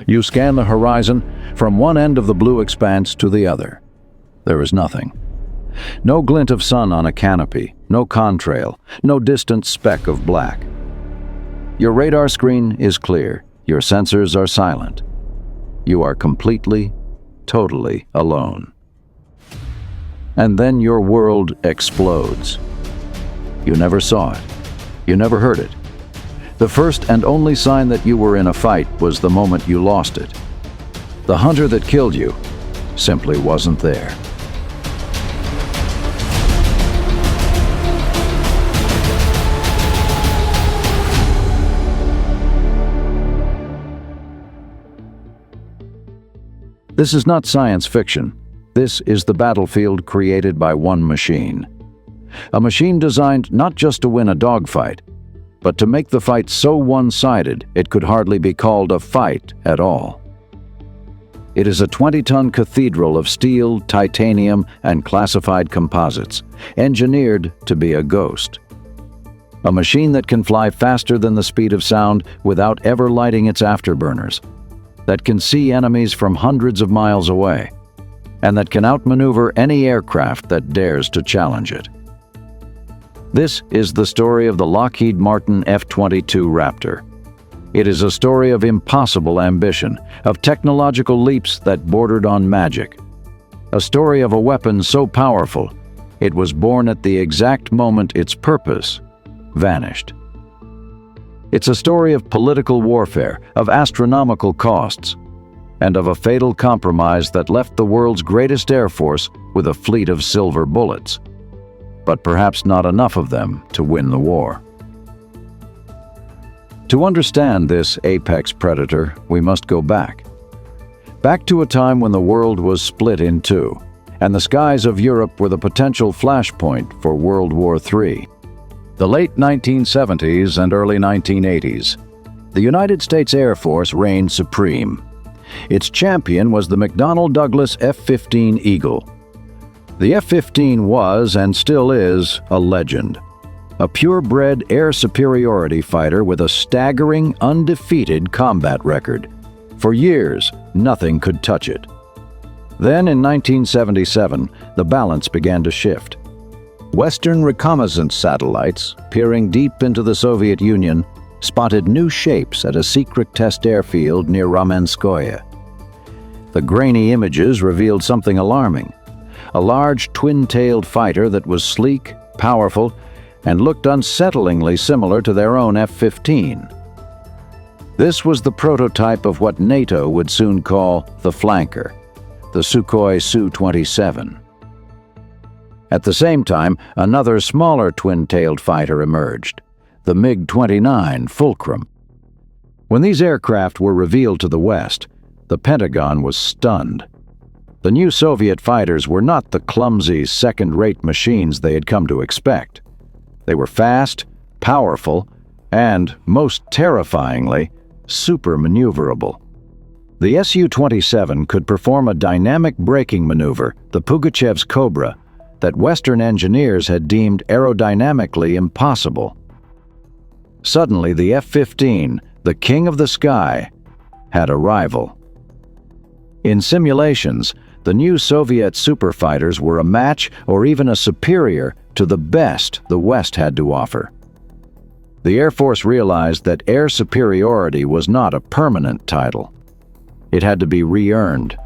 You scan the horizon from one end of the blue expanse to the other. There is nothing. No glint of sun on a canopy, no contrail, no distant speck of black. Your radar screen is clear. Your sensors are silent. You are completely, totally alone. And then your world explodes. You never saw it. You never heard it. The first and only sign that you were in a fight was the moment you lost it. The hunter that killed you simply wasn't there. This is not science fiction. This is the battlefield created by one machine. A machine designed not just to win a dogfight, but to make the fight so one-sided it could hardly be called a fight at all. It is a 20-ton cathedral of steel, titanium, and classified composites, engineered to be a ghost. A machine that can fly faster than the speed of sound without ever lighting its afterburners, that can see enemies from hundreds of miles away, and that can outmaneuver any aircraft that dares to challenge it. This is the story of the Lockheed Martin F-22 Raptor. It is a story of impossible ambition, of technological leaps that bordered on magic. A story of a weapon so powerful, it was born at the exact moment its purpose vanished. It's a story of political warfare, of astronomical costs, and of a fatal compromise that left the world's greatest air force with a fleet of silver bullets, but perhaps not enough of them to win the war. To understand this apex predator, we must go back. Back to a time when the world was split in two, and the skies of Europe were the potential flashpoint for World War III. The late 1970s and early 1980s. The United States Air Force reigned supreme. Its champion was the McDonnell Douglas F-15 Eagle. The F-15 was, and still is, a legend. A purebred air superiority fighter with a staggering, undefeated combat record. For years, nothing could touch it. Then, in 1977, the balance began to shift. Western reconnaissance satellites, peering deep into the Soviet Union, spotted new shapes at a secret test airfield near Ramenskoye. The grainy images revealed something alarming. A large twin-tailed fighter that was sleek, powerful, and looked unsettlingly similar to their own F-15. This was the prototype of what NATO would soon call the flanker, the Sukhoi Su-27. At the same time, another smaller twin-tailed fighter emerged, the MiG-29 Fulcrum. When these aircraft were revealed to the West, the Pentagon was stunned. The new Soviet fighters were not the clumsy, second-rate machines they had come to expect. They were fast, powerful, and, most terrifyingly, super-maneuverable. The Su-27 could perform a dynamic braking maneuver, the Pugachev's Cobra, that Western engineers had deemed aerodynamically impossible. Suddenly, the F-15, the king of the sky, had a rival. In simulations, the new Soviet superfighters were a match or even a superior to the best the West had to offer. The Air Force realized that air superiority was not a permanent title. It had to be re-earned.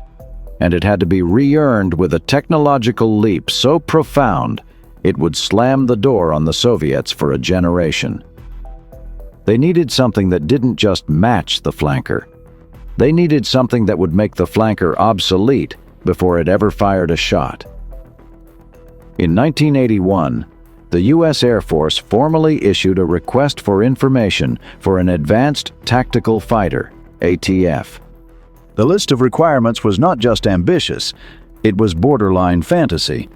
And it had to be re-earned with a technological leap so profound it would slam the door on the Soviets for a generation. They needed something that didn't just match the flanker. They needed something that would make the flanker obsolete before it ever fired a shot. In 1981, the U.S. Air Force formally issued a request for information for an Advanced Tactical Fighter, ATF. The list of requirements was not just ambitious, it was borderline fantasy.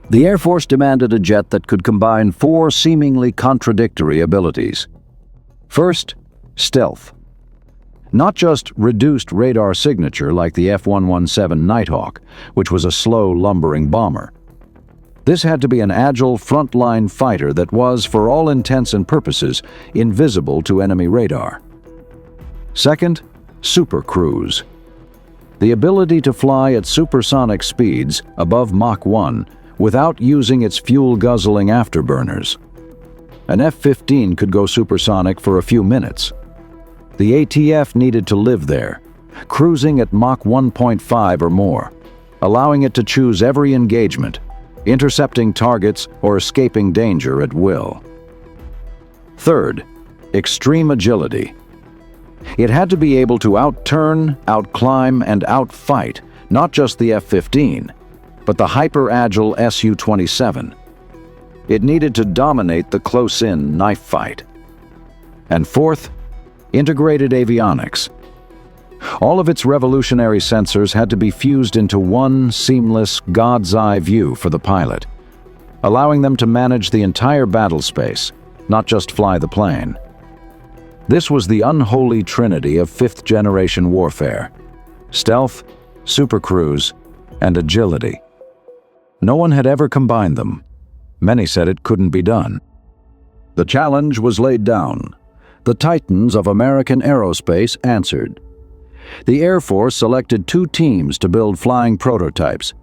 The Air Force demanded a jet that could combine four seemingly contradictory abilities. First, stealth. Not just reduced radar signature like the F-117 Nighthawk, which was a slow, lumbering bomber. This had to be an agile, frontline fighter that was, for all intents and purposes, invisible to enemy radar. Second, supercruise. The ability to fly at supersonic speeds above Mach 1 without using its fuel-guzzling afterburners. An F-15 could go supersonic for a few minutes. The ATF needed to live there, cruising at Mach 1.5 or more, allowing it to choose every engagement, intercepting targets or escaping danger at will. Third, extreme agility. It had to be able to outturn, outclimb, and outfight not just the F-15, but the hyper-agile Su-27. It needed to dominate the close-in knife fight. And fourth, integrated avionics. All of its revolutionary sensors had to be fused into one seamless God's eye view for the pilot, allowing them to manage the entire battle space, not just fly the plane. This was the unholy trinity of fifth-generation warfare: stealth, supercruise, and agility. No one had ever combined them. Many said it couldn't be done. The challenge was laid down. The titans of American aerospace answered. The Air Force selected 2 teams to build flying prototypes.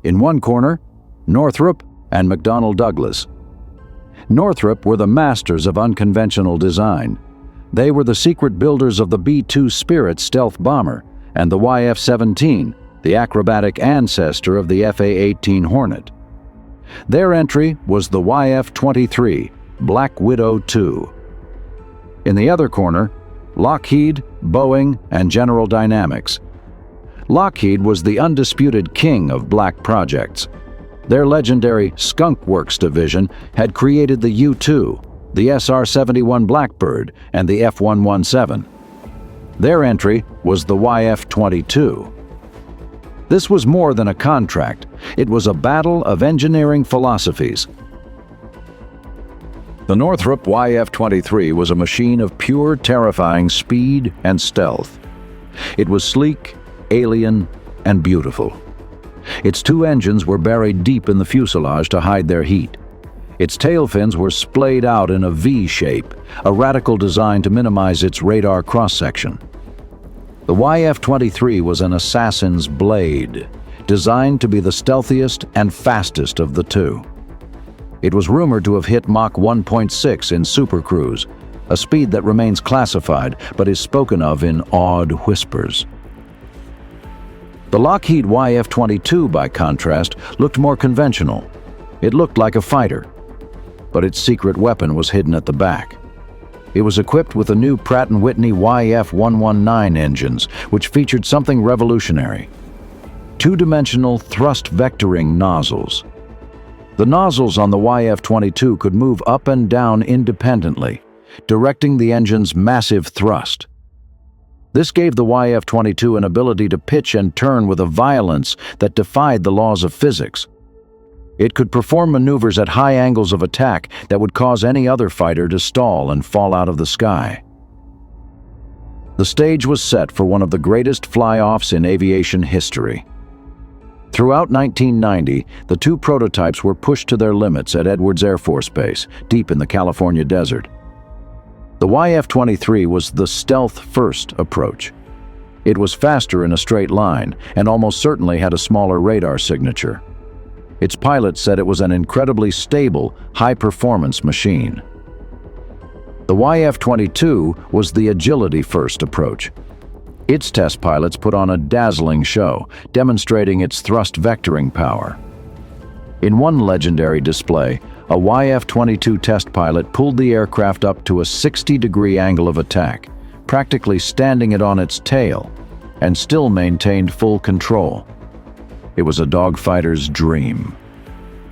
In one corner, Northrop and McDonnell Douglas. Northrop were the masters of unconventional design. They were the secret builders of the B-2 Spirit stealth bomber and the YF-17, the acrobatic ancestor of the FA-18 Hornet. Their entry was the YF-23, Black Widow II. In the other corner, Lockheed, Boeing, and General Dynamics. Lockheed was the undisputed king of black projects. Their legendary Skunk Works division had created the U-2, the SR-71 Blackbird, and the F-117. Their entry was the YF-22. This was more than a contract. It was a battle of engineering philosophies. The Northrop YF-23 was a machine of pure, terrifying speed and stealth. It was sleek, alien, and beautiful. Its 2 engines were buried deep in the fuselage to hide their heat. Its tail fins were splayed out in a V shape, a radical design to minimize its radar cross-section. The YF-23 was an assassin's blade, designed to be the stealthiest and fastest of the 2. It was rumored to have hit Mach 1.6 in supercruise, a speed that remains classified but is spoken of in awed whispers. The Lockheed YF-22, by contrast, looked more conventional. It looked like a fighter, but its secret weapon was hidden at the back. It was equipped with the new Pratt & Whitney YF-119 engines, which featured something revolutionary: 2-dimensional thrust vectoring nozzles. The nozzles on the YF-22 could move up and down independently, directing the engine's massive thrust. This gave the YF-22 an ability to pitch and turn with a violence that defied the laws of physics. It could perform maneuvers at high angles of attack that would cause any other fighter to stall and fall out of the sky. The stage was set for one of the greatest fly-offs in aviation history. Throughout 1990, the 2 prototypes were pushed to their limits at Edwards Air Force Base, deep in the California desert. The YF-23 was the stealth-first approach. It was faster in a straight line and almost certainly had a smaller radar signature. Its pilot said it was an incredibly stable, high-performance machine. The YF-22 was the agility-first approach. Its test pilots put on a dazzling show, demonstrating its thrust vectoring power. In one legendary display, a YF-22 test pilot pulled the aircraft up to a 60-degree angle of attack, practically standing it on its tail, and still maintained full control. It was a dogfighter's dream.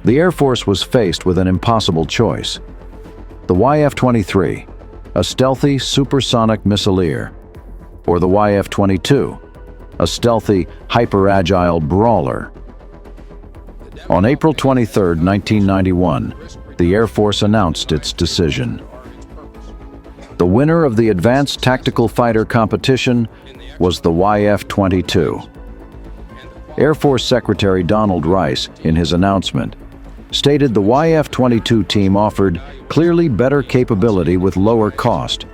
The Air Force was faced with an impossible choice: the YF-23, a stealthy supersonic missileer, or the YF-22, a stealthy, hyper-agile brawler. On April 23, 1991, the Air Force announced its decision. The winner of the Advanced Tactical Fighter competition was the YF-22. Air Force Secretary Donald Rice, in his announcement, stated the YF-22 team offered clearly better capability with lower cost.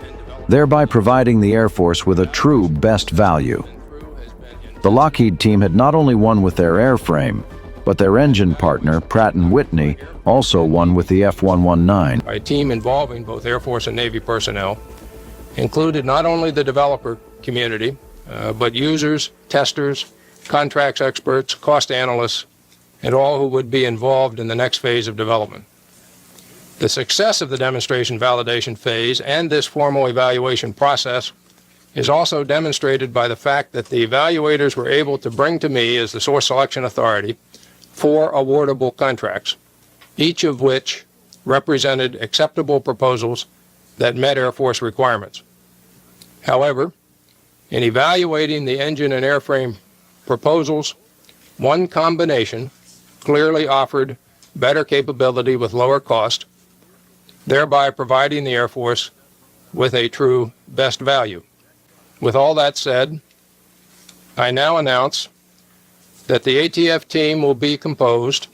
thereby providing the Air Force with a true best value. The Lockheed team had not only won with their airframe, but their engine partner, Pratt & Whitney, also won with the F-119. A team involving both Air Force and Navy personnel included not only the developer community, but users, testers, contracts experts, cost analysts, and all who would be involved in the next phase of development. The success of the demonstration validation phase and this formal evaluation process is also demonstrated by the fact that the evaluators were able to bring to me as the source selection authority 4 awardable contracts, each of which represented acceptable proposals that met Air Force requirements. However, in evaluating the engine and airframe proposals, one combination clearly offered better capability with lower cost, thereby providing the Air Force with a true best value. With all that said, I now announce that the ATF team will be composed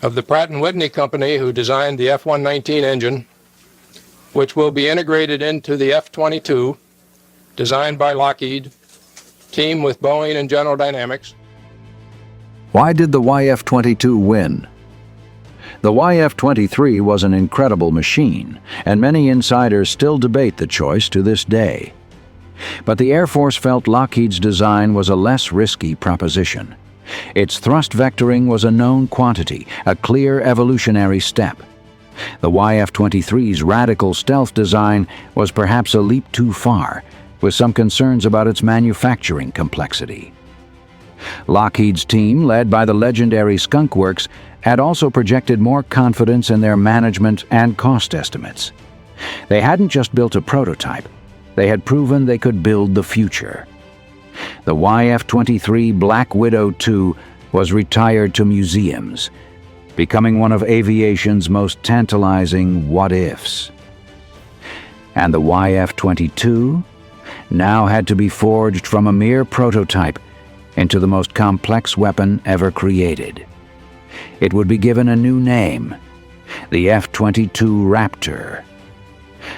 of the Pratt & Whitney company who designed the F-119 engine, which will be integrated into the F-22, designed by Lockheed, team with Boeing and General Dynamics. Why did the YF-22 win? The YF-23 was an incredible machine, and many insiders still debate the choice to this day. But the Air Force felt Lockheed's design was a less risky proposition. Its thrust vectoring was a known quantity, a clear evolutionary step. The YF-23's radical stealth design was perhaps a leap too far, with some concerns about its manufacturing complexity. Lockheed's team, led by the legendary Skunk Works, had also projected more confidence in their management and cost estimates. They hadn't just built a prototype, they had proven they could build the future. The YF-23 Black Widow II was retired to museums, becoming one of aviation's most tantalizing what-ifs. And the YF-22 now had to be forged from a mere prototype into the most complex weapon ever created. It would be given a new name, the F-22 RAPTOR.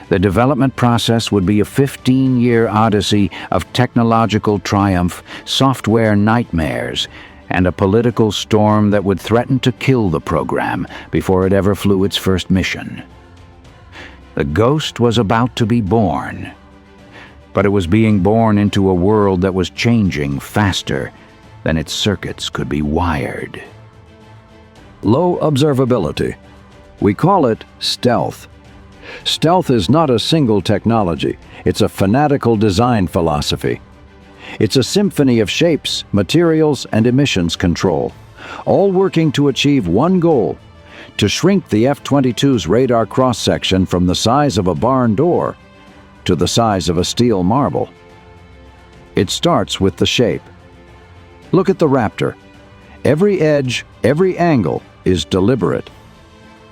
The development process would be a 15-year odyssey of technological triumph, software nightmares, and a political storm that would threaten to kill the program before it ever flew its first mission. The ghost was about to be born, but it was being born into a world that was changing faster than its circuits could be wired. Low observability. We call it stealth. Stealth is not a single technology, it's a fanatical design philosophy. It's a symphony of shapes, materials, and emissions control, all working to achieve one goal: to shrink the F-22's radar cross-section from the size of a barn door to the size of a steel marble. It starts with the shape. Look at the Raptor. Every edge, every angle is deliberate.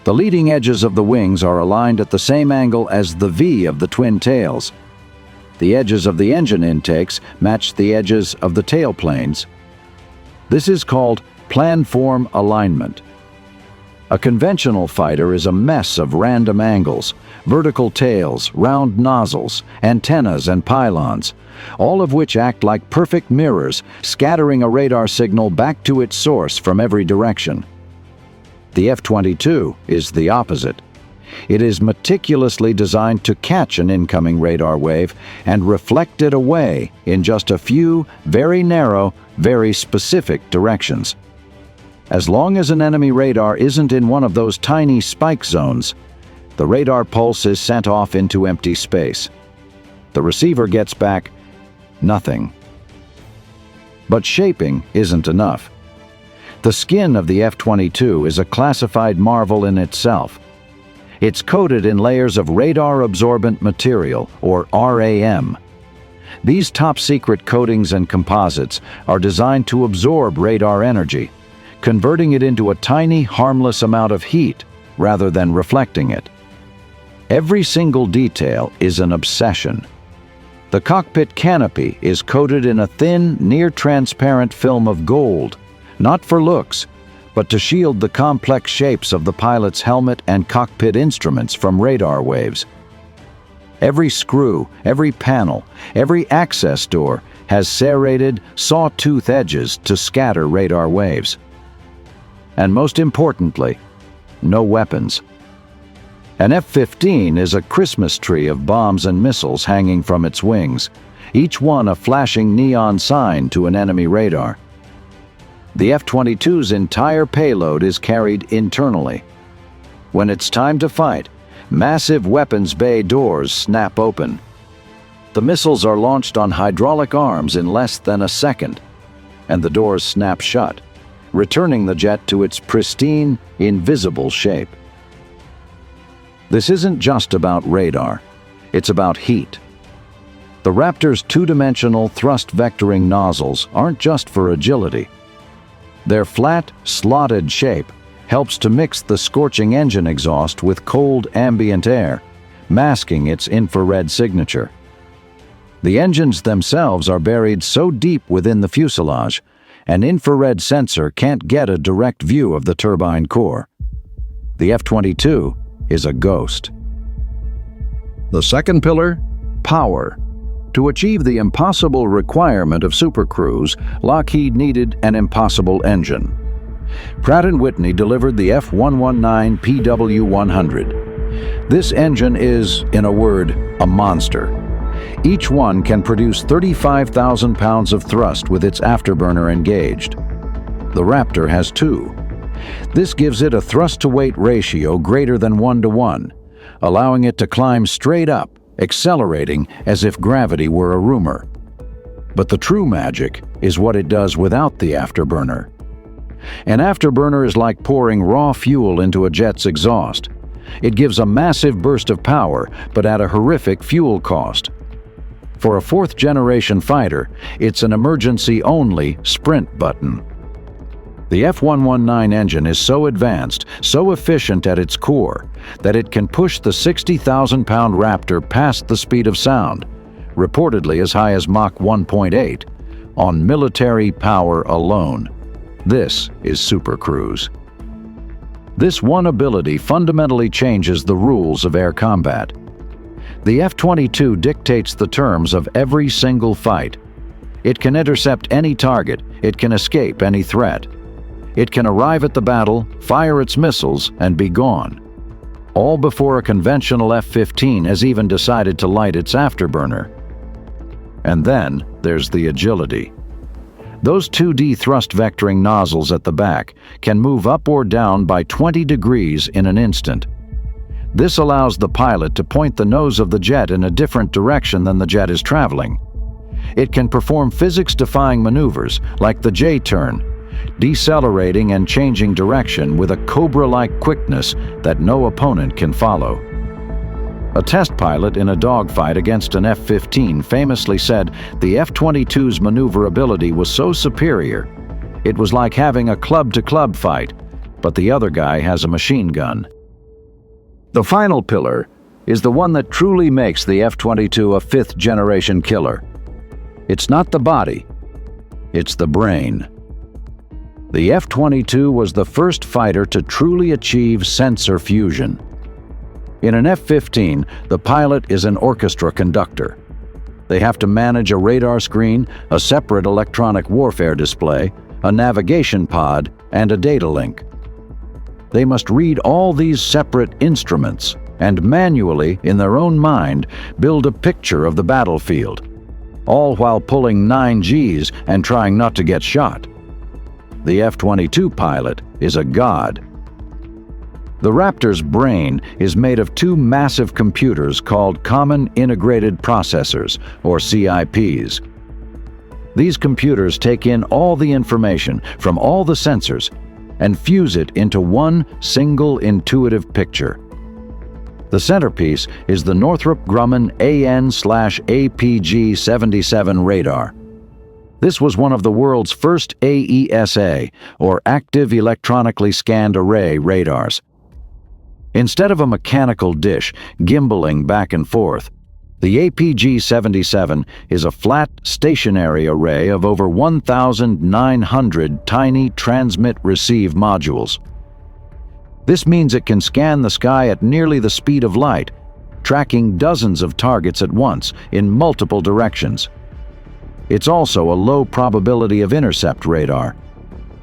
The leading edges of the wings are aligned at the same angle as the V of the twin tails. The edges of the engine intakes match the edges of the tail planes. This is called planform alignment. A conventional fighter is a mess of random angles, vertical tails, round nozzles, antennas, and pylons, all of which act like perfect mirrors, scattering a radar signal back to its source from every direction. The F-22 is the opposite. It is meticulously designed to catch an incoming radar wave and reflect it away in just a few very narrow, very specific directions. As long as an enemy radar isn't in one of those tiny spike zones, the radar pulse is sent off into empty space. The receiver gets back nothing. But shaping isn't enough. The skin of the F-22 is a classified marvel in itself. It's coated in layers of radar-absorbent material, or RAM. These top-secret coatings and composites are designed to absorb radar energy, converting it into a tiny, harmless amount of heat rather than reflecting it. Every single detail is an obsession. The cockpit canopy is coated in a thin, near-transparent film of gold, not for looks, but to shield the complex shapes of the pilot's helmet and cockpit instruments from radar waves. Every screw, every panel, every access door has serrated, saw-tooth edges to scatter radar waves. And most importantly, no weapons. An F-15 is a Christmas tree of bombs and missiles hanging from its wings, each one a flashing neon sign to an enemy radar. The F-22's entire payload is carried internally. When it's time to fight, massive weapons bay doors snap open. The missiles are launched on hydraulic arms in less than a second, and the doors snap shut, returning the jet to its pristine, invisible shape. This isn't just about radar, it's about heat. The Raptor's two-dimensional thrust vectoring nozzles aren't just for agility. Their flat, slotted shape helps to mix the scorching engine exhaust with cold ambient air, masking its infrared signature. The engines themselves are buried so deep within the fuselage, an infrared sensor can't get a direct view of the turbine core. The F-22 is a ghost. The second pillar, power. To achieve the impossible requirement of supercruise, Lockheed needed an impossible engine. Pratt & Whitney delivered the F-119 PW-100. This engine is, in a word, a monster. Each one can produce 35,000 pounds of thrust with its afterburner engaged. The Raptor has two. This gives it a thrust-to-weight ratio greater than 1:1, allowing it to climb straight up, accelerating as if gravity were a rumor. But the true magic is what it does without the afterburner. An afterburner is like pouring raw fuel into a jet's exhaust. It gives a massive burst of power, but at a horrific fuel cost. For a fourth-generation fighter, it's an emergency-only sprint button. The F-119 engine is so advanced, so efficient at its core, that it can push the 60,000-pound Raptor past the speed of sound, reportedly as high as Mach 1.8, on military power alone. This is supercruise. This one ability fundamentally changes the rules of air combat. The F-22 dictates the terms of every single fight. It can intercept any target, it can escape any threat. It can arrive at the battle, fire its missiles, and be gone. All before a conventional F-15 has even decided to light its afterburner. And then there's the agility. Those 2D thrust vectoring nozzles at the back can move up or down by 20 degrees in an instant. This allows the pilot to point the nose of the jet in a different direction than the jet is traveling. It can perform physics-defying maneuvers like the J-turn, decelerating and changing direction with a cobra-like quickness that no opponent can follow. A test pilot in a dogfight against an F-15 famously said the F-22's maneuverability was so superior, it was like having a club-to-club fight, but the other guy has a machine gun. The final pillar is the one that truly makes the F-22 a fifth-generation killer. It's not the body, it's the brain. The F-22 was the first fighter to truly achieve sensor fusion. In an F-15, the pilot is an orchestra conductor. They have to manage a radar screen, a separate electronic warfare display, a navigation pod, and a data link. They must read all these separate instruments and manually, in their own mind, build a picture of the battlefield, all while pulling 9 Gs and trying not to get shot. The F-22 pilot is a god. The Raptor's brain is made of 2 massive computers called Common Integrated Processors, or CIPs. These computers take in all the information from all the sensors and fuse it into one single intuitive picture. The centerpiece is the Northrop Grumman AN/APG-77 radar. This was one of the world's first AESA, or Active Electronically Scanned Array radars. Instead of a mechanical dish gimbaling back and forth, the APG-77 is a flat, stationary array of over 1,900 tiny transmit-receive modules. This means it can scan the sky at nearly the speed of light tracking dozens of targets at once in multiple directions. It's also a low probability of intercept radar.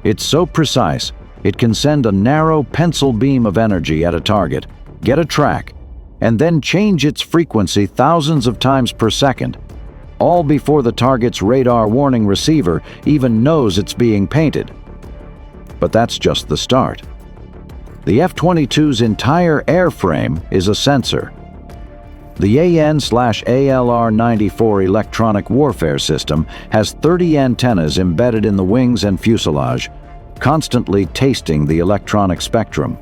It's so precise, it can send a narrow pencil beam of energy at a target, get a track, and then change its frequency thousands of times per second, all before the target's radar warning receiver even knows it's being painted. But that's just the start. The F-22's entire airframe is a sensor. The AN/ALR-94 electronic warfare system has 30 antennas embedded in the wings and fuselage, constantly tasting the electronic spectrum.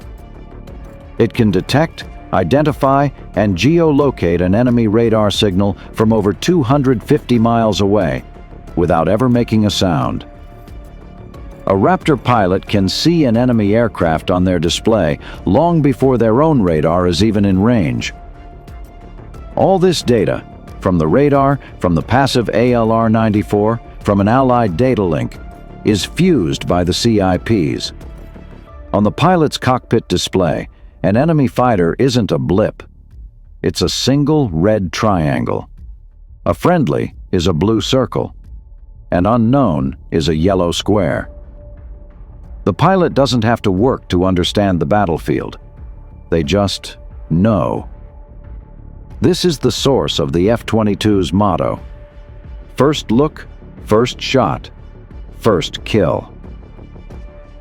It can detect, identify, and geolocate an enemy radar signal from over 250 miles away, without ever making a sound. A Raptor pilot can see an enemy aircraft on their display long before their own radar is even in range. All this data, from the radar, from the passive ALR-94, from an allied data link, is fused by the CIPs. On the pilot's cockpit display, an enemy fighter isn't a blip. It's a single red triangle. A friendly is a blue circle. An unknown is a yellow square. The pilot doesn't have to work to understand the battlefield. They just know. This is the source of the F-22's motto: first look, first shot, first kill.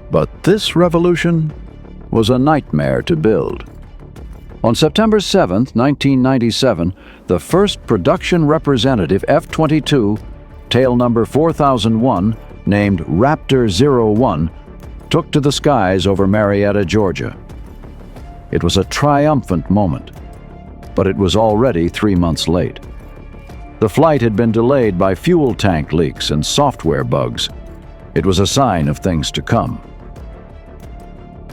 But this revolution was a nightmare to build. On September 7, 1997, the first production representative F-22, tail number 4001, named Raptor 01, took to the skies over Marietta, Georgia. It was a triumphant moment, but it was already 3 months late. The flight had been delayed by fuel tank leaks and software bugs. It was a sign of things to come.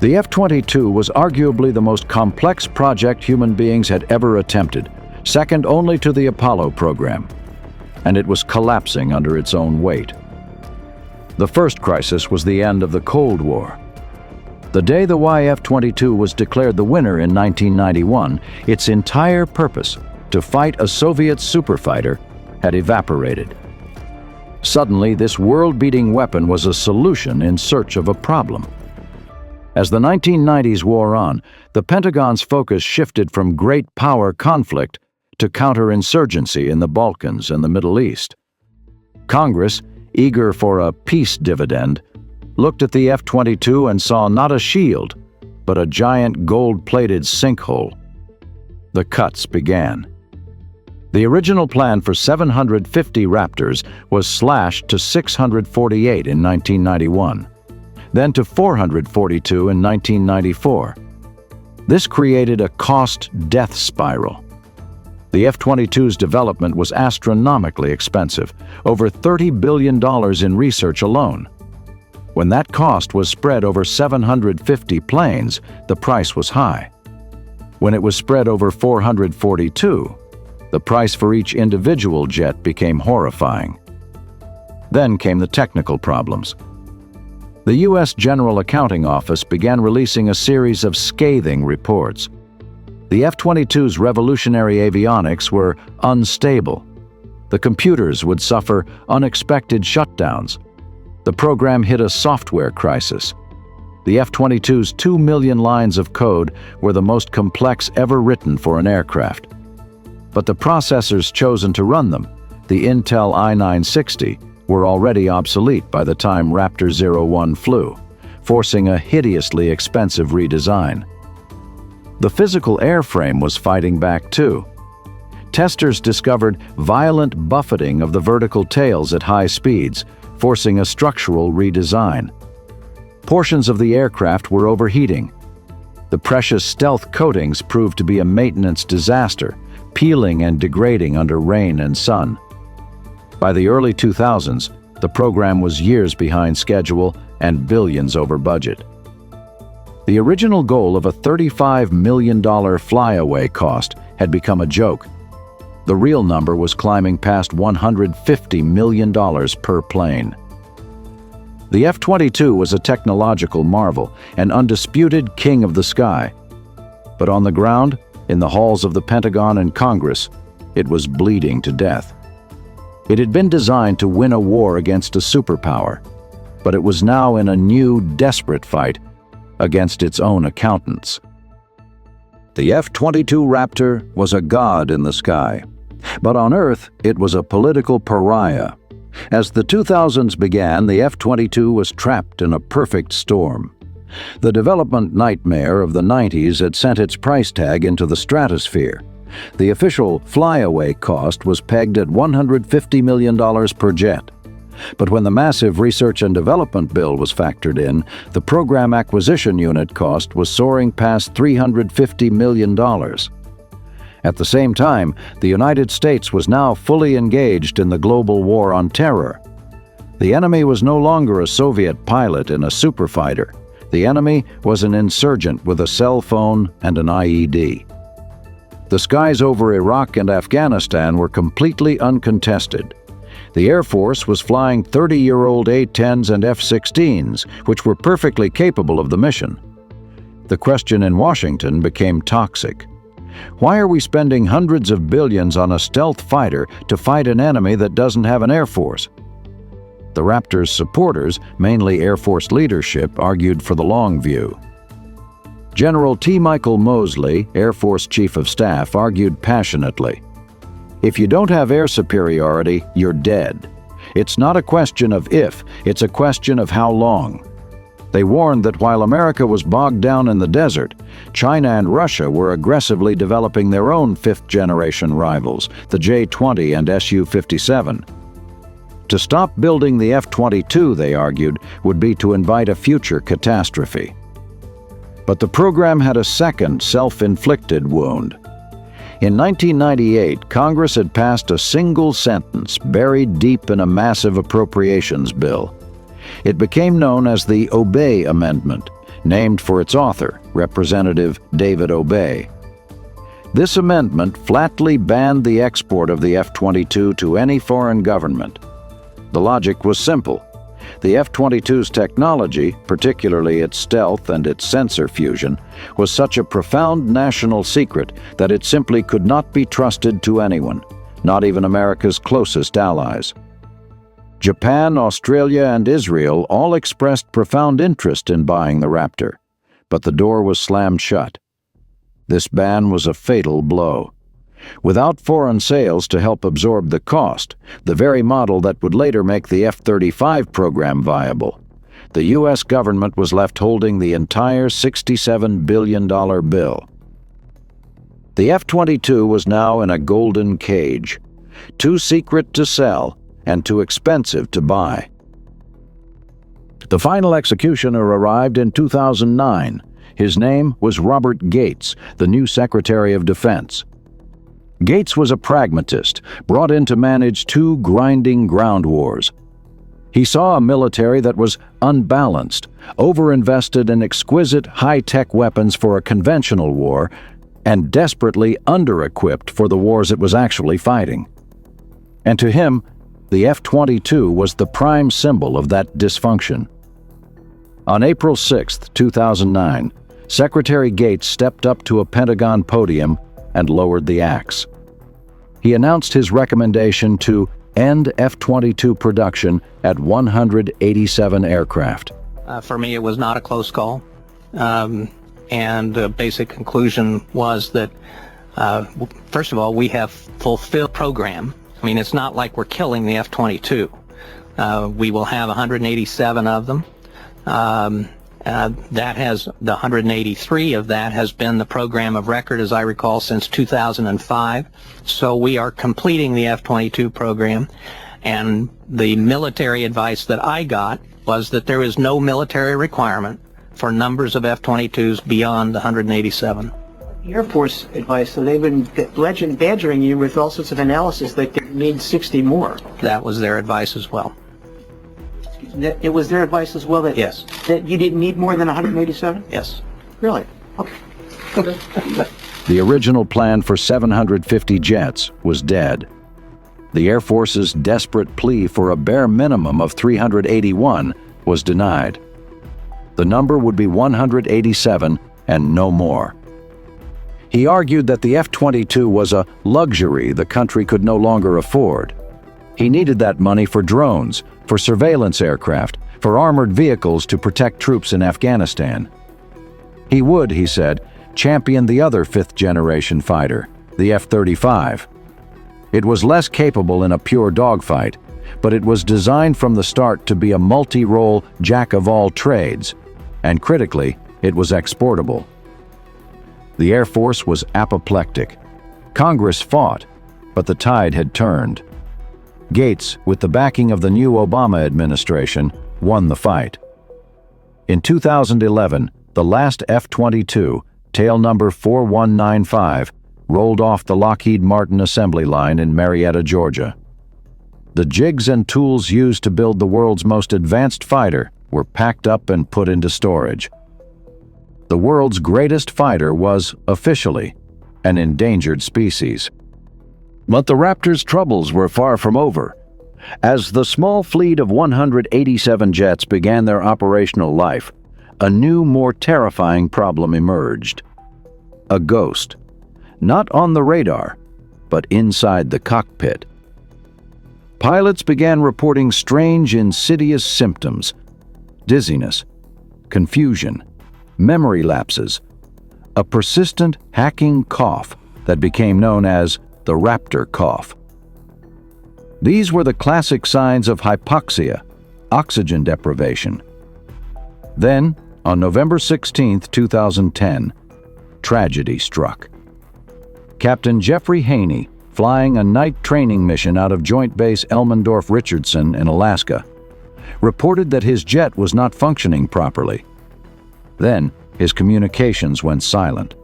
The F-22 was arguably the most complex project human beings had ever attempted, second only to the Apollo program, and it was collapsing under its own weight. The first crisis was the end of the Cold War. The day the YF-22 was declared the winner in 1991, its entire purpose, to fight a Soviet superfighter, had evaporated. Suddenly, this world-beating weapon was a solution in search of a problem. As the 1990s wore on, the Pentagon's focus shifted from great power conflict to counterinsurgency in the Balkans and the Middle East. Congress, eager for a peace dividend, looked at the F-22 and saw not a shield, but a giant gold-plated sinkhole. The cuts began. The original plan for 750 Raptors was slashed to 648 in 1991, then to 442 in 1994. This created a cost-death spiral. The F-22's development was astronomically expensive, over $30 billion in research alone. When that cost was spread over 750 planes, the price was high. When it was spread over 442, the price for each individual jet became horrifying. Then came the technical problems. The U.S. General Accounting Office began releasing a series of scathing reports. The F-22's revolutionary avionics were unstable. The computers would suffer unexpected shutdowns. The program hit a software crisis. The F-22's 2 million lines of code were the most complex ever written for an aircraft. But the processors chosen to run them, the Intel i960, were already obsolete by the time Raptor 01 flew, forcing a hideously expensive redesign. The physical airframe was fighting back too. Testers discovered violent buffeting of the vertical tails at high speeds, forcing a structural redesign. Portions of the aircraft were overheating. The precious stealth coatings proved to be a maintenance disaster, peeling and degrading under rain and sun. By the early 2000s, the program was years behind schedule and billions over budget. The original goal of a $35 million flyaway cost had become a joke. The real number was climbing past $150 million per plane. The F-22 was a technological marvel, an undisputed king of the sky. But on the ground, In the halls of the Pentagon and Congress, it was bleeding to death. It had been designed to win a war against a superpower, but it was now in a new, desperate fight against its own accountants. The F-22 Raptor was a god in the sky, but on Earth it was a political pariah. As the 2000s began, the F-22 was trapped in a perfect storm. The development nightmare of the 90s had sent its price tag into the stratosphere. The official flyaway cost was pegged at $150 million per jet. But when the massive research and development bill was factored in, the program acquisition unit cost was soaring past $350 million. At the same time, the United States was now fully engaged in the global war on terror. The enemy was no longer a Soviet pilot in a superfighter. The enemy was an insurgent with a cell phone and an IED. The skies over Iraq and Afghanistan were completely uncontested. The Air Force was flying 30-year-old A-10s and F-16s, which were perfectly capable of the mission. The question in Washington became toxic. Why are we spending hundreds of billions on a stealth fighter to fight an enemy that doesn't have an Air Force? The Raptor's supporters, mainly Air Force leadership, argued for the long view. General T. Michael Mosley, Air Force Chief of Staff, argued passionately, "If you don't have air superiority, you're dead. It's not a question of if, it's a question of how long." They warned that while America was bogged down in the desert, China and Russia were aggressively developing their own fifth-generation rivals, the J-20 and Su-57. To stop building the F-22, they argued, would be to invite a future catastrophe. But the program had a second self-inflicted wound. In 1998, Congress had passed a single sentence buried deep in a massive appropriations bill. It became known as the Obey Amendment, named for its author, Representative David Obey. This amendment flatly banned the export of the F-22 to any foreign government. The logic was simple. The F-22's technology, particularly its stealth and its sensor fusion, was such a profound national secret that it simply could not be trusted to anyone, not even America's closest allies. Japan, Australia, and Israel all expressed profound interest in buying the Raptor, but the door was slammed shut. This ban was a fatal blow. Without foreign sales to help absorb the cost, the very model that would later make the F-35 program viable, the U.S. government was left holding the entire $67 billion bill. The F-22 was now in a golden cage, too secret to sell and too expensive to buy. The final executioner arrived in 2009. His name was Robert Gates, the new Secretary of Defense. Gates was a pragmatist, brought in to manage two grinding ground wars. He saw a military that was unbalanced, overinvested in exquisite high-tech weapons for a conventional war, and desperately under-equipped for the wars it was actually fighting. And to him, the F-22 was the prime symbol of that dysfunction. On April 6, 2009, Secretary Gates stepped up to a Pentagon podium and lowered the axe. He announced his recommendation to end F-22 production at 187 aircraft. For me, it was not a close call. And the basic conclusion was that, first of all, we have fulfilled program. I mean, it's not like we're killing the F-22. We will have 187 of them. The 183 of that has been the program of record, as I recall, since 2005. So we are completing the F-22 program. And the military advice that I got was that there is no military requirement for numbers of F-22s beyond 187. Air Force advice, so they've been badgering you with all sorts of analysis that they need 60 more. That was their advice as well. It was their advice as well that, yes, that you didn't need more than 187? Yes. Really? Okay. The original plan for 750 jets was dead. The Air Force's desperate plea for a bare minimum of 381 was denied. The number would be 187 and no more. He argued that the F-22 was a luxury the country could no longer afford. He needed that money for drones, for surveillance aircraft, for armored vehicles to protect troops in Afghanistan. He would, he said, champion the other fifth-generation fighter, the F-35. It was less capable in a pure dogfight, but it was designed from the start to be a multi-role jack-of-all-trades, and critically, it was exportable. The Air Force was apoplectic. Congress fought, but the tide had turned. Gates, with the backing of the new Obama administration, won the fight. In 2011, the last F-22, tail number 4195, rolled off the Lockheed Martin assembly line in Marietta, Georgia. The jigs and tools used to build the world's most advanced fighter were packed up and put into storage. The world's greatest fighter was, officially, an endangered species. But the Raptor's troubles were far from over. As the small fleet of 187 jets began their operational life, a new, more terrifying problem emerged. A ghost. Not on the radar, but inside the cockpit. Pilots began reporting strange, insidious symptoms: dizziness, confusion, memory lapses, a persistent hacking cough that became known as the Raptor cough. These were the classic signs of hypoxia, oxygen deprivation. Then, on November 16, 2010, tragedy struck. Captain Jeffrey Haney, flying a night training mission out of Joint Base Elmendorf-Richardson in Alaska, reported that his jet was not functioning properly. Then, his communications went silent.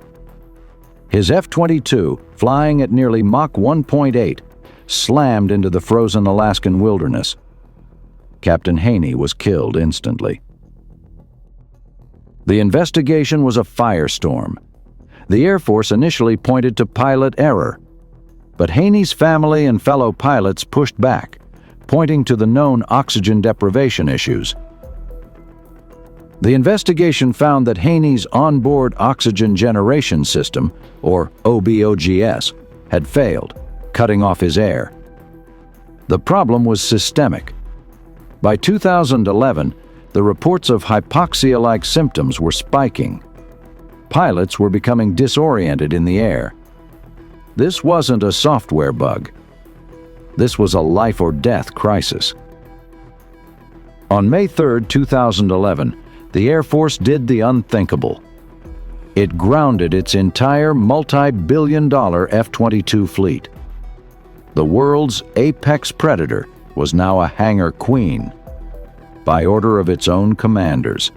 His F-22, flying at nearly Mach 1.8, slammed into the frozen Alaskan wilderness. Captain Haney was killed instantly. The investigation was a firestorm. The Air Force initially pointed to pilot error, but Haney's family and fellow pilots pushed back, pointing to the known oxygen deprivation issues. The investigation found that Haney's onboard oxygen generation system, or OBOGS, had failed, cutting off his air. The problem was systemic. By 2011, the reports of hypoxia-like symptoms were spiking. Pilots were becoming disoriented in the air. This wasn't a software bug. This was a life-or-death crisis. On May 3, 2011, the Air Force did the unthinkable. It grounded its entire multi-billion-dollar F-22 fleet. The world's apex predator was now a hangar queen, by order of its own commanders.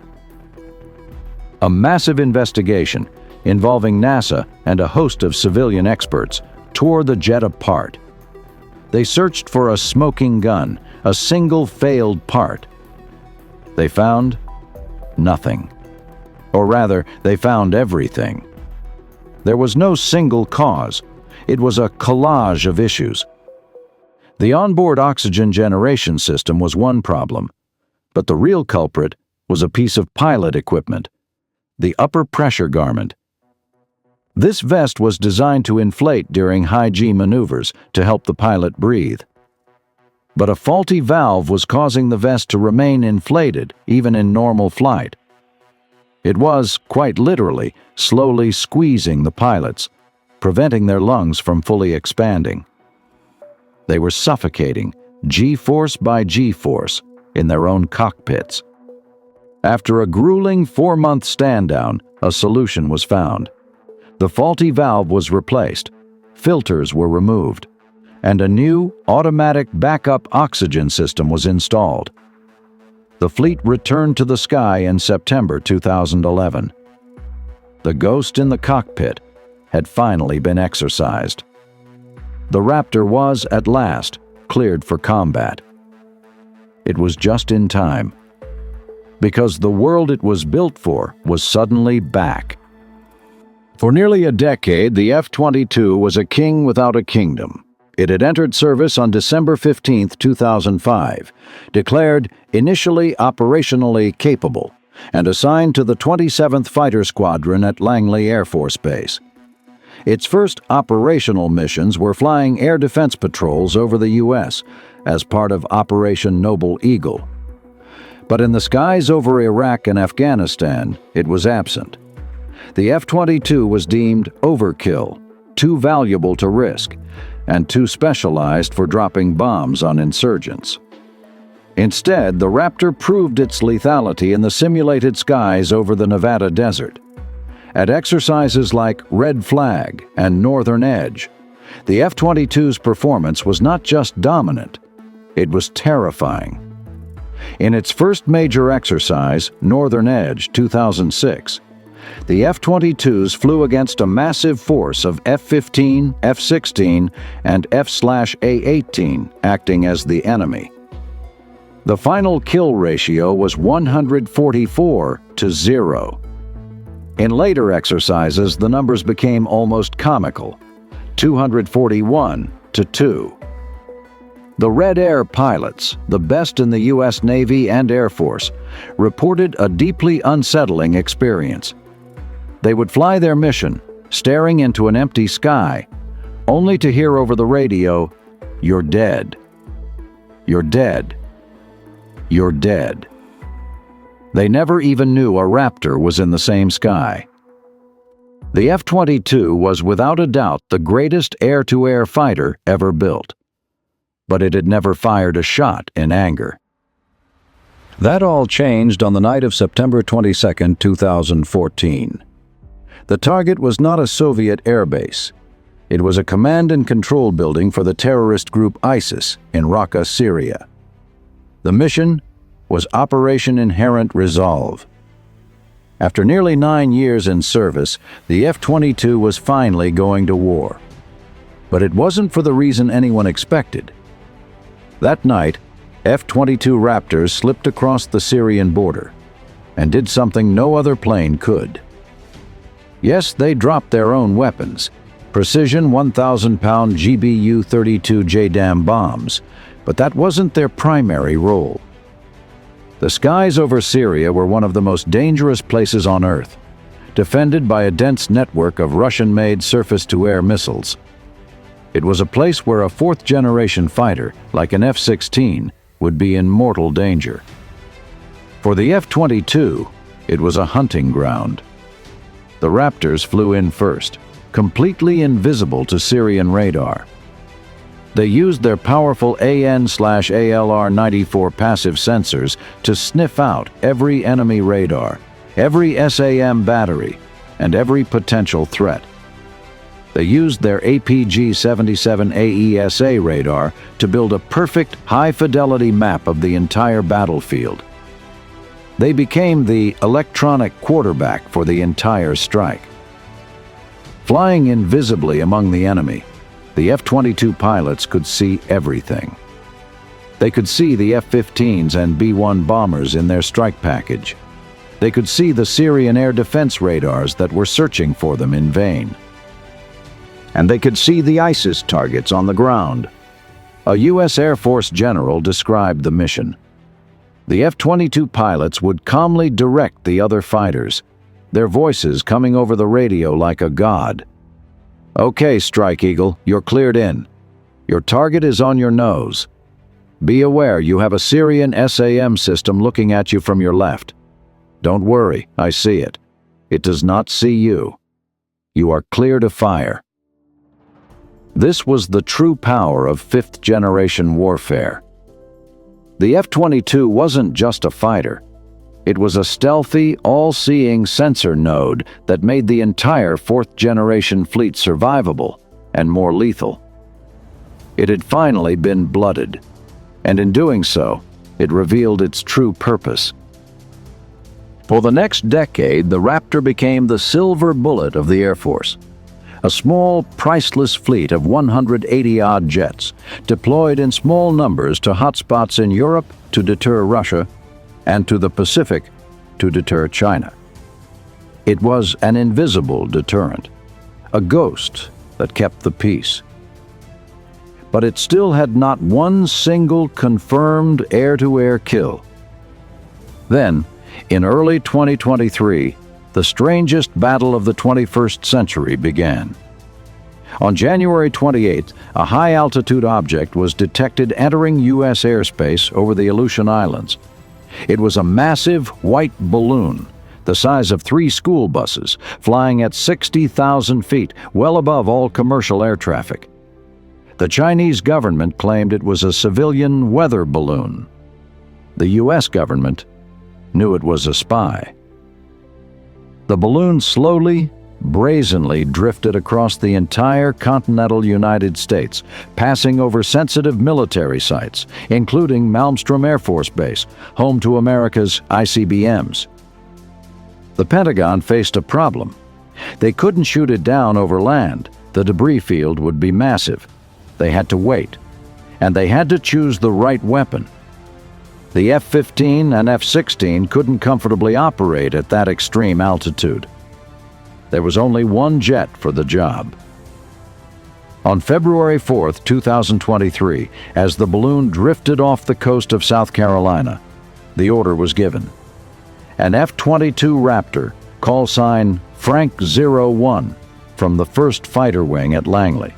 A massive investigation involving NASA and a host of civilian experts tore the jet apart. They searched for a smoking gun, a single failed part. They found nothing. Or rather, they found everything. There was no single cause. It was a collage of issues. The onboard oxygen generation system was one problem, but the real culprit was a piece of pilot equipment, the upper pressure garment. This vest was designed to inflate during high-G maneuvers to help the pilot breathe. But a faulty valve was causing the vest to remain inflated even in normal flight. It was, quite literally, slowly squeezing the pilots, preventing their lungs from fully expanding. They were suffocating, G-force by G-force, in their own cockpits. After a grueling 4-month stand-down, a solution was found. The faulty valve was replaced, filters were removed, and a new automatic backup oxygen system was installed. The fleet returned to the sky in September 2011. The ghost in the cockpit had finally been exorcised. The Raptor was, at last, cleared for combat. It was just in time, because the world it was built for was suddenly back. For nearly a decade, the F-22 was a king without a kingdom. It had entered service on December 15, 2005, declared initially operationally capable, and assigned to the 27th Fighter Squadron at Langley Air Force Base. Its first operational missions were flying air defense patrols over the U.S. as part of Operation Noble Eagle. But in the skies over Iraq and Afghanistan, it was absent. The F-22 was deemed overkill, too valuable to risk, and too specialized for dropping bombs on insurgents. Instead, the Raptor proved its lethality in the simulated skies over the Nevada desert. At exercises like Red Flag and Northern Edge, the F-22's performance was not just dominant, it was terrifying. In its first major exercise, Northern Edge 2006, the F-22s flew against a massive force of F-15, F-16, and F/A-18 acting as the enemy. The final kill ratio was 144 to 0. In later exercises, the numbers became almost comical, 241 to 2. The Red Air pilots, the best in the U.S. Navy and Air Force, reported a deeply unsettling experience. They would fly their mission, staring into an empty sky, only to hear over the radio, "You're dead. You're dead. You're dead." They never even knew a Raptor was in the same sky. The F-22 was without a doubt the greatest air-to-air fighter ever built. But it had never fired a shot in anger. That all changed on the night of September 22, 2014. The target was not a Soviet airbase. It was a command and control building for the terrorist group ISIS in Raqqa, Syria. The mission was Operation Inherent Resolve. After nearly 9 years in service, the F-22 was finally going to war. But it wasn't for the reason anyone expected. That night, F-22 Raptors slipped across the Syrian border and did something no other plane could. Yes, they dropped their own weapons, precision 1,000-pound GBU-32 JDAM bombs, but that wasn't their primary role. The skies over Syria were one of the most dangerous places on Earth, defended by a dense network of Russian-made surface-to-air missiles. It was a place where a fourth-generation fighter, like an F-16, would be in mortal danger. For the F-22, it was a hunting ground. The Raptors flew in first, completely invisible to Syrian radar. They used their powerful AN/ALR-94 passive sensors to sniff out every enemy radar, every SAM battery, and every potential threat. They used their APG-77 AESA radar to build a perfect, high-fidelity map of the entire battlefield. They became the electronic quarterback for the entire strike. Flying invisibly among the enemy, the F-22 pilots could see everything. They could see the F-15s and B-1 bombers in their strike package. They could see the Syrian air defense radars that were searching for them in vain. And they could see the ISIS targets on the ground. A U.S. Air Force general described the mission. The F-22 pilots would calmly direct the other fighters, their voices coming over the radio like a god. "Okay, Strike Eagle, you're cleared in. Your target is on your nose. Be aware you have a Syrian SAM system looking at you from your left. Don't worry, I see it. It does not see you. You are clear to fire." This was the true power of fifth-generation warfare. The F-22 wasn't just a fighter. It was a stealthy, all-seeing sensor node that made the entire fourth-generation fleet survivable and more lethal. It had finally been blooded, and in doing so, it revealed its true purpose. For the next decade, the Raptor became the silver bullet of the Air Force. A small, priceless fleet of 180-odd jets, deployed in small numbers to hotspots in Europe to deter Russia, and to the Pacific to deter China. It was an invisible deterrent, a ghost that kept the peace. But it still had not one single confirmed air-to-air kill. Then, in early 2023, the strangest battle of the 21st century began. On January 28th, a high-altitude object was detected entering U.S. airspace over the Aleutian Islands. It was a massive white balloon, the size of 3 school buses, flying at 60,000 feet, well above all commercial air traffic. The Chinese government claimed it was a civilian weather balloon. The U.S. government knew it was a spy. The balloon slowly, brazenly drifted across the entire continental United States, passing over sensitive military sites, including Malmstrom Air Force Base, home to America's ICBMs. The Pentagon faced a problem. They couldn't shoot it down over land. The debris field would be massive. They had to wait, and they had to choose the right weapon. The F-15 and F-16 couldn't comfortably operate at that extreme altitude. There was only one jet for the job. On February 4, 2023, as the balloon drifted off the coast of South Carolina, the order was given. An F-22 Raptor, call sign Frank 01, from the 1st Fighter Wing at Langley,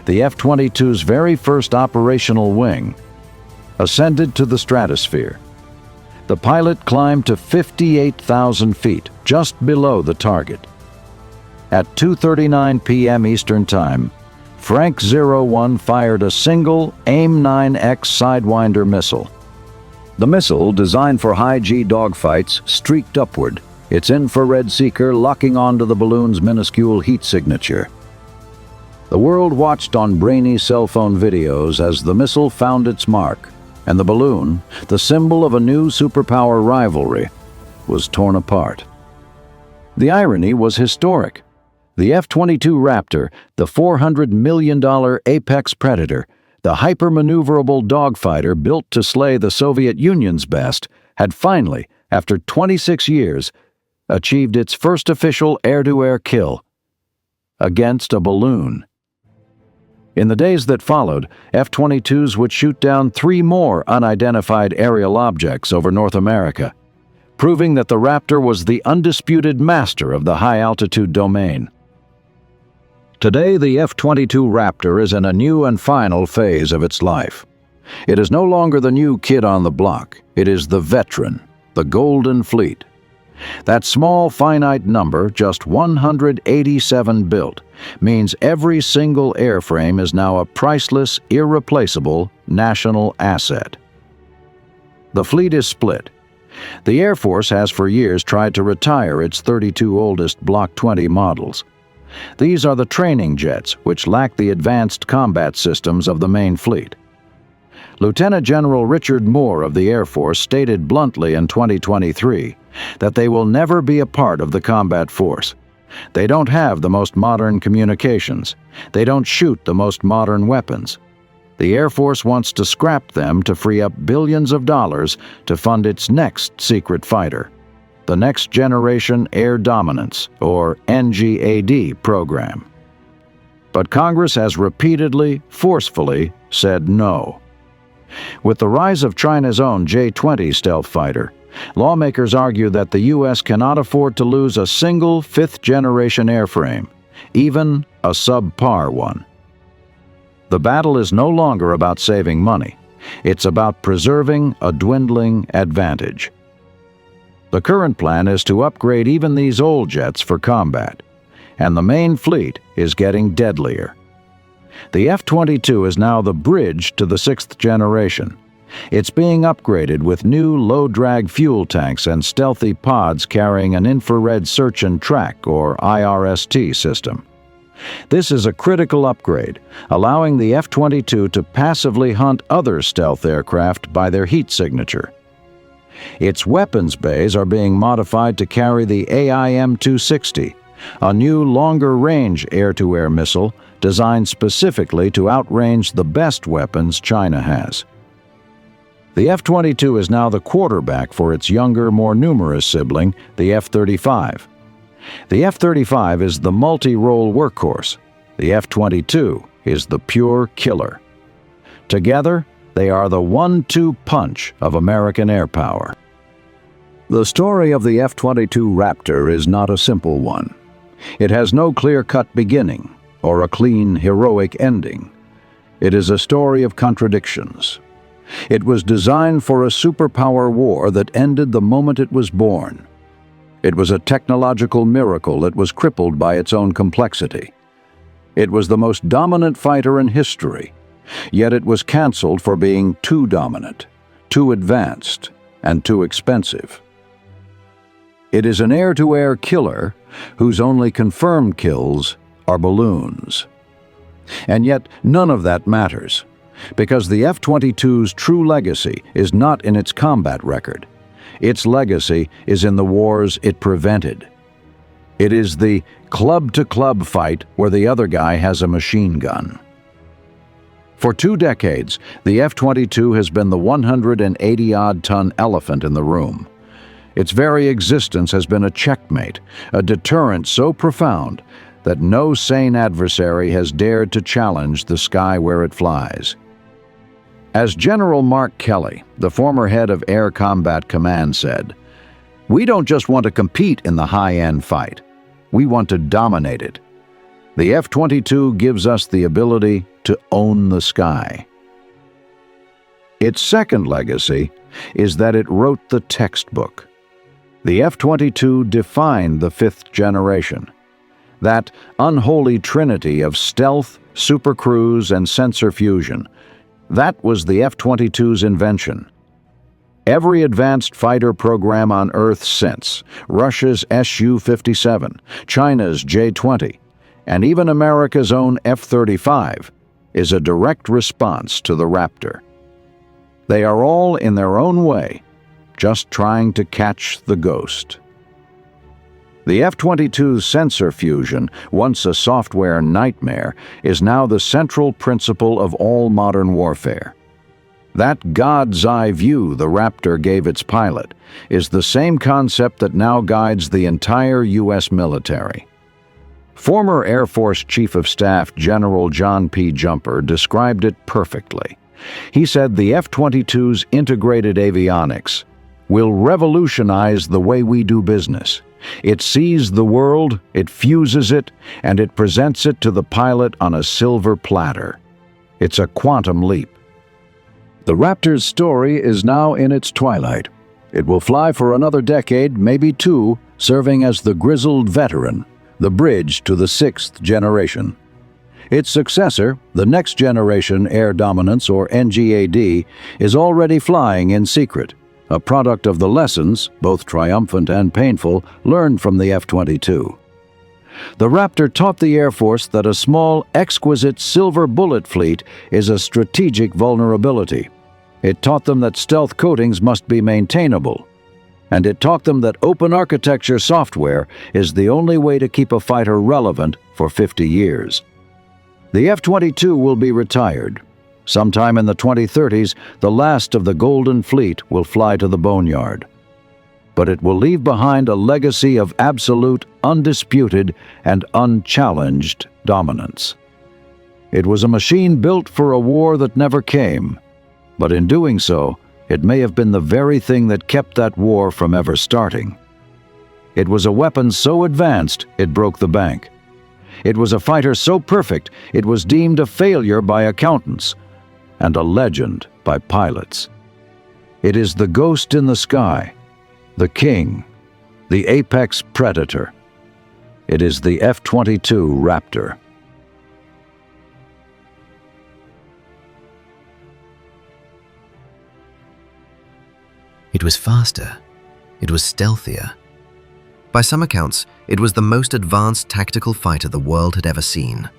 the F-22's very first operational wing, ascended to the stratosphere. The pilot climbed to 58,000 feet, just below the target. At 2:39 p.m. Eastern Time, Frank 01 fired a single AIM-9X Sidewinder missile. The missile, designed for high-G dogfights, streaked upward, its infrared seeker locking onto the balloon's minuscule heat signature. The world watched on brainy cell phone videos as the missile found its mark, and the balloon, the symbol of a new superpower rivalry, was torn apart. The irony was historic. The F-22 Raptor, the $400 million apex predator, the hyper-maneuverable dogfighter built to slay the Soviet Union's best, had finally, after 26 years, achieved its first official air-to-air kill against a balloon. In the days that followed, F-22s would shoot down 3 more unidentified aerial objects over North America, proving that the Raptor was the undisputed master of the high-altitude domain. Today, the F-22 Raptor is in a new and final phase of its life. It is no longer the new kid on the block. It is the veteran, the Golden Fleet. That small, finite number, just 187 built, means every single airframe is now a priceless, irreplaceable national asset. The fleet is split. The Air Force has for years tried to retire its 32 oldest Block 20 models. These are the training jets, which lack the advanced combat systems of the main fleet. Lieutenant General Richard Moore of the Air Force stated bluntly in 2023 that they will never be a part of the combat force. They don't have the most modern communications. They don't shoot the most modern weapons. The Air Force wants to scrap them to free up billions of dollars to fund its next secret fighter, the Next Generation Air Dominance, or NGAD program. But Congress has repeatedly, forcefully said no. With the rise of China's own J-20 stealth fighter, lawmakers argue that the U.S. cannot afford to lose a single 5th-generation airframe, even a subpar one. The battle is no longer about saving money. It's about preserving a dwindling advantage. The current plan is to upgrade even these old jets for combat, and the main fleet is getting deadlier. The F-22 is now the bridge to the 6th generation. It's being upgraded with new low-drag fuel tanks and stealthy pods carrying an infrared search and track, or IRST, system. This is a critical upgrade, allowing the F-22 to passively hunt other stealth aircraft by their heat signature. Its weapons bays are being modified to carry the AIM-260, a new longer-range air-to-air missile designed specifically to outrange the best weapons China has. The F-22 is now the quarterback for its younger, more numerous sibling, the F-35. The F-35 is the multi-role workhorse. The F-22 is the pure killer. Together, they are the 1-2 punch of American air power. The story of the F-22 Raptor is not a simple one. It has no clear-cut beginning, or a clean, heroic ending. It is a story of contradictions. It was designed for a superpower war that ended the moment it was born. It was a technological miracle that was crippled by its own complexity. It was the most dominant fighter in history, yet it was canceled for being too dominant, too advanced, and too expensive. It is an air-to-air killer whose only confirmed kills are balloons. And yet none of that matters, because the F-22's true legacy is not in its combat record. Its legacy is in the wars it prevented. It is the club-to-club fight where the other guy has a machine gun. For 2 decades, the F-22 has been the 180-odd-ton elephant in the room. Its very existence has been a checkmate, a deterrent so profound that no sane adversary has dared to challenge the sky where it flies. As General Mark Kelly, the former head of Air Combat Command, said, "We don't just want to compete in the high-end fight. We want to dominate it. The F-22 gives us the ability to own the sky." Its second legacy is that it wrote the textbook. The F-22 defined the 5th generation. That unholy trinity of stealth, supercruise, and sensor fusion. That was the F-22's invention. Every advanced fighter program on Earth since, Russia's Su-57, China's J-20, and even America's own F-35, is a direct response to the Raptor. They are all, in their own way, just trying to catch the ghost. The F-22's sensor fusion, once a software nightmare, is now the central principle of all modern warfare. That God's eye view the Raptor gave its pilot is the same concept that now guides the entire U.S. military. Former Air Force Chief of Staff General John P. Jumper described it perfectly. He said the F-22's integrated avionics will revolutionize the way we do business. It sees the world, it fuses it, and it presents it to the pilot on a silver platter. It's a quantum leap. The Raptor's story is now in its twilight. It will fly for another decade, maybe 2, serving as the grizzled veteran, the bridge to the 6th generation. Its successor, the Next Generation Air Dominance, or NGAD, is already flying in secret, a product of the lessons, both triumphant and painful, learned from the F-22. The Raptor taught the Air Force that a small, exquisite silver bullet fleet is a strategic vulnerability. It taught them that stealth coatings must be maintainable. And it taught them that open architecture software is the only way to keep a fighter relevant for 50 years. The F-22 will be retired. Sometime in the 2030s, the last of the Golden Fleet will fly to the boneyard. But it will leave behind a legacy of absolute, undisputed, and unchallenged dominance. It was a machine built for a war that never came, but in doing so, it may have been the very thing that kept that war from ever starting. It was a weapon so advanced it broke the bank. It was a fighter so perfect it was deemed a failure by accountants, and a legend by pilots. It is the ghost in the sky, the king, the apex predator. It is the F-22 Raptor. It was faster. It was stealthier. By some accounts, it was the most advanced tactical fighter the world had ever seen.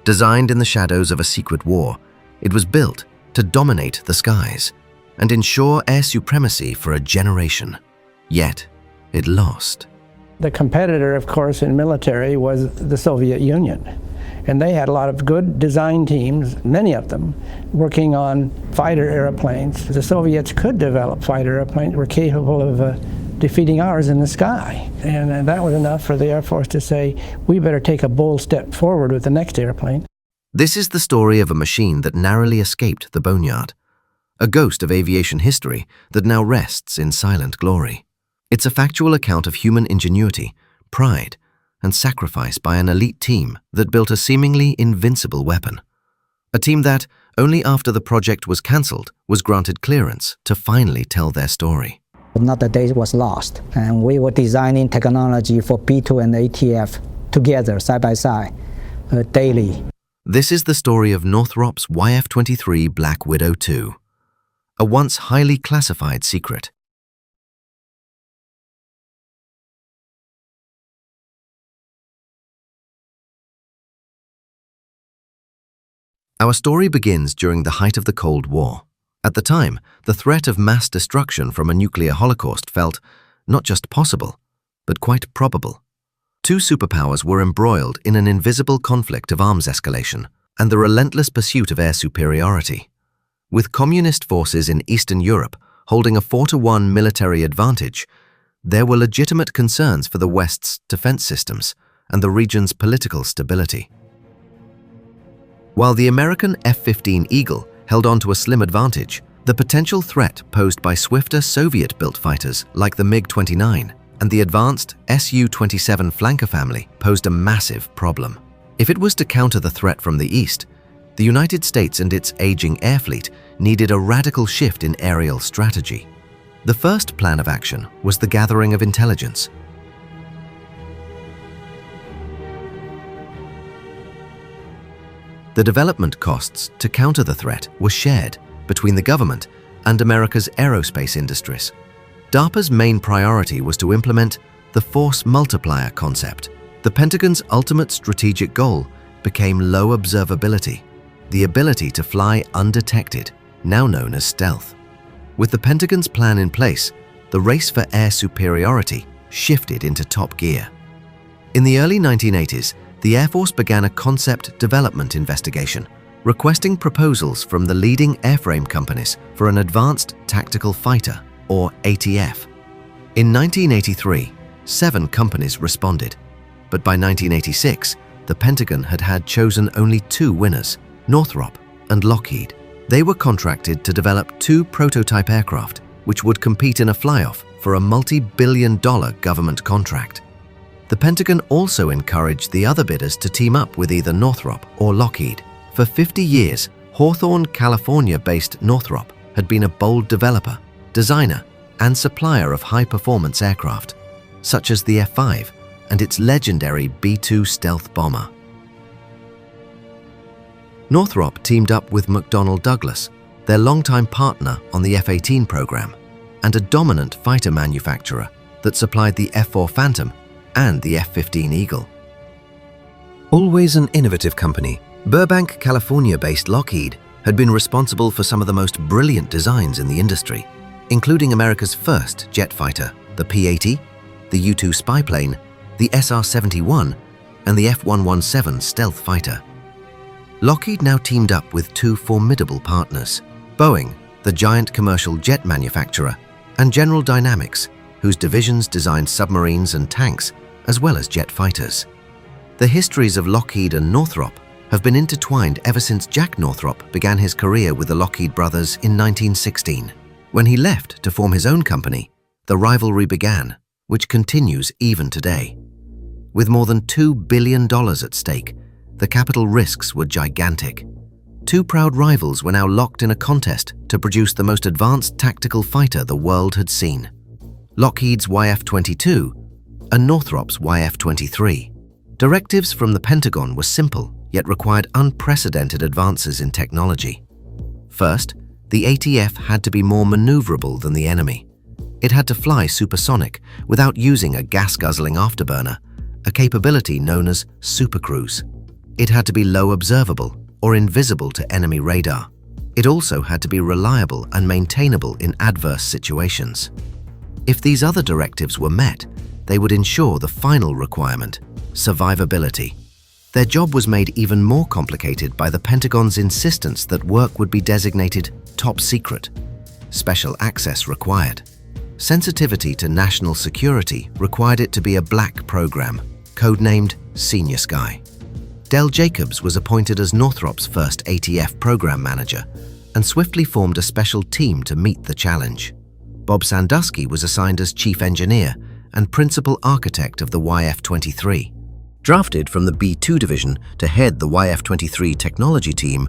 Designed in the shadows of a secret war, it was built to dominate the skies and ensure air supremacy for a generation. Yet, it lost. The competitor, of course, in military was the Soviet Union. And they had a lot of good design teams, many of them, working on fighter airplanes. The Soviets could develop fighter airplanes, were capable of defeating ours in the sky. And that was enough for the Air Force to say, we better take a bold step forward with the next airplane. This is the story of a machine that narrowly escaped the boneyard, a ghost of aviation history that now rests in silent glory. It's a factual account of human ingenuity, pride, and sacrifice by an elite team that built a seemingly invincible weapon. A team that, only after the project was cancelled, was granted clearance to finally tell their story. Not a day was lost, and we were designing technology for B-2 and ATF together, side by side, daily. This is the story of Northrop's YF-23 Black Widow II, a once highly classified secret. Our story begins during the height of the Cold War. At the time, the threat of mass destruction from a nuclear holocaust felt not just possible, but quite probable. Two superpowers were embroiled in an invisible conflict of arms escalation and the relentless pursuit of air superiority. With communist forces in Eastern Europe holding a 4-to-1 military advantage, there were legitimate concerns for the West's defense systems and the region's political stability. While the American F-15 Eagle held on to a slim advantage, the potential threat posed by swifter Soviet-built fighters like the MiG-29 and the advanced Su-27 flanker family posed a massive problem. If it was to counter the threat from the east, the United States and its aging air fleet needed a radical shift in aerial strategy. The first plan of action was the gathering of intelligence. The development costs to counter the threat were shared between the government and America's aerospace industries. DARPA's main priority was to implement the force multiplier concept. The Pentagon's ultimate strategic goal became low observability, the ability to fly undetected, now known as stealth. With the Pentagon's plan in place, the race for air superiority shifted into top gear. In the early 1980s, the Air Force began a concept development investigation, requesting proposals from the leading airframe companies for an advanced tactical fighter, or ATF. In 1983, 7 companies responded, but by 1986, the Pentagon had chosen only 2 winners, Northrop and Lockheed. They were contracted to develop 2 prototype aircraft, which would compete in a fly-off for a multi-billion-dollar government contract. The Pentagon also encouraged the other bidders to team up with either Northrop or Lockheed. For 50 years, Hawthorne, California-based Northrop had been a bold developer, designer, and supplier of high-performance aircraft, such as the F-5 and its legendary B-2 stealth bomber. Northrop teamed up with McDonnell Douglas, their longtime partner on the F-18 program, and a dominant fighter manufacturer that supplied the F-4 Phantom and the F-15 Eagle. Always an innovative company, Burbank, California-based Lockheed had been responsible for some of the most brilliant designs in the industry, including America's first jet fighter, the P-80, the U-2 spy plane, the SR-71, and the F-117 stealth fighter. Lockheed now teamed up with 2 formidable partners, Boeing, the giant commercial jet manufacturer, and General Dynamics, whose divisions designed submarines and tanks, as well as jet fighters. The histories of Lockheed and Northrop have been intertwined ever since Jack Northrop began his career with the Lockheed brothers in 1916. When he left to form his own company, the rivalry began, which continues even today. With more than $2 billion at stake, the capital risks were gigantic. 2 proud rivals were now locked in a contest to produce the most advanced tactical fighter the world had seen: Lockheed's YF-22 and Northrop's YF-23. Directives from the Pentagon were simple, yet required unprecedented advances in technology. First, the ATF had to be more maneuverable than the enemy. It had to fly supersonic without using a gas-guzzling afterburner, a capability known as supercruise. It had to be low observable or invisible to enemy radar. It also had to be reliable and maintainable in adverse situations. If these other directives were met, they would ensure the final requirement: survivability. Their job was made even more complicated by the Pentagon's insistence that work would be designated top secret. Special access required. Sensitivity to national security required it to be a black program, codenamed Senior Sky. Del Jacobs was appointed as Northrop's first ATF program manager and swiftly formed a special team to meet the challenge. Bob Sandusky was assigned as chief engineer and principal architect of the YF-23. Drafted from the B-2 division to head the YF-23 technology team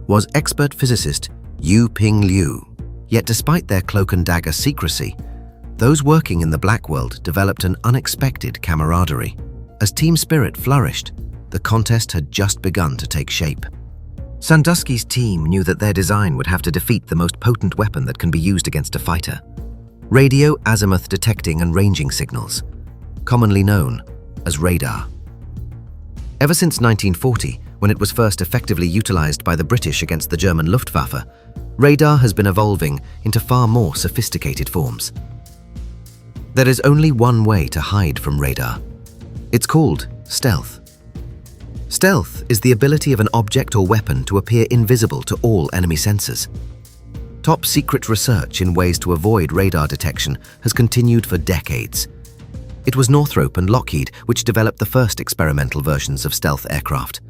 was expert physicist Yu-Ping Liu. Yet despite their cloak and dagger secrecy, those working in the Black World developed an unexpected camaraderie. As team spirit flourished, the contest had just begun to take shape. Sandusky's team knew that their design would have to defeat the most potent weapon that can be used against a fighter: radio azimuth detecting and ranging signals, commonly known as radar. Ever since 1940, when it was first effectively utilized by the British against the German Luftwaffe, radar has been evolving into far more sophisticated forms. There is only one way to hide from radar. It's called stealth. Stealth is the ability of an object or weapon to appear invisible to all enemy sensors. Top secret research in ways to avoid radar detection has continued for decades. It was Northrop and Lockheed which developed the first experimental versions of stealth aircraft.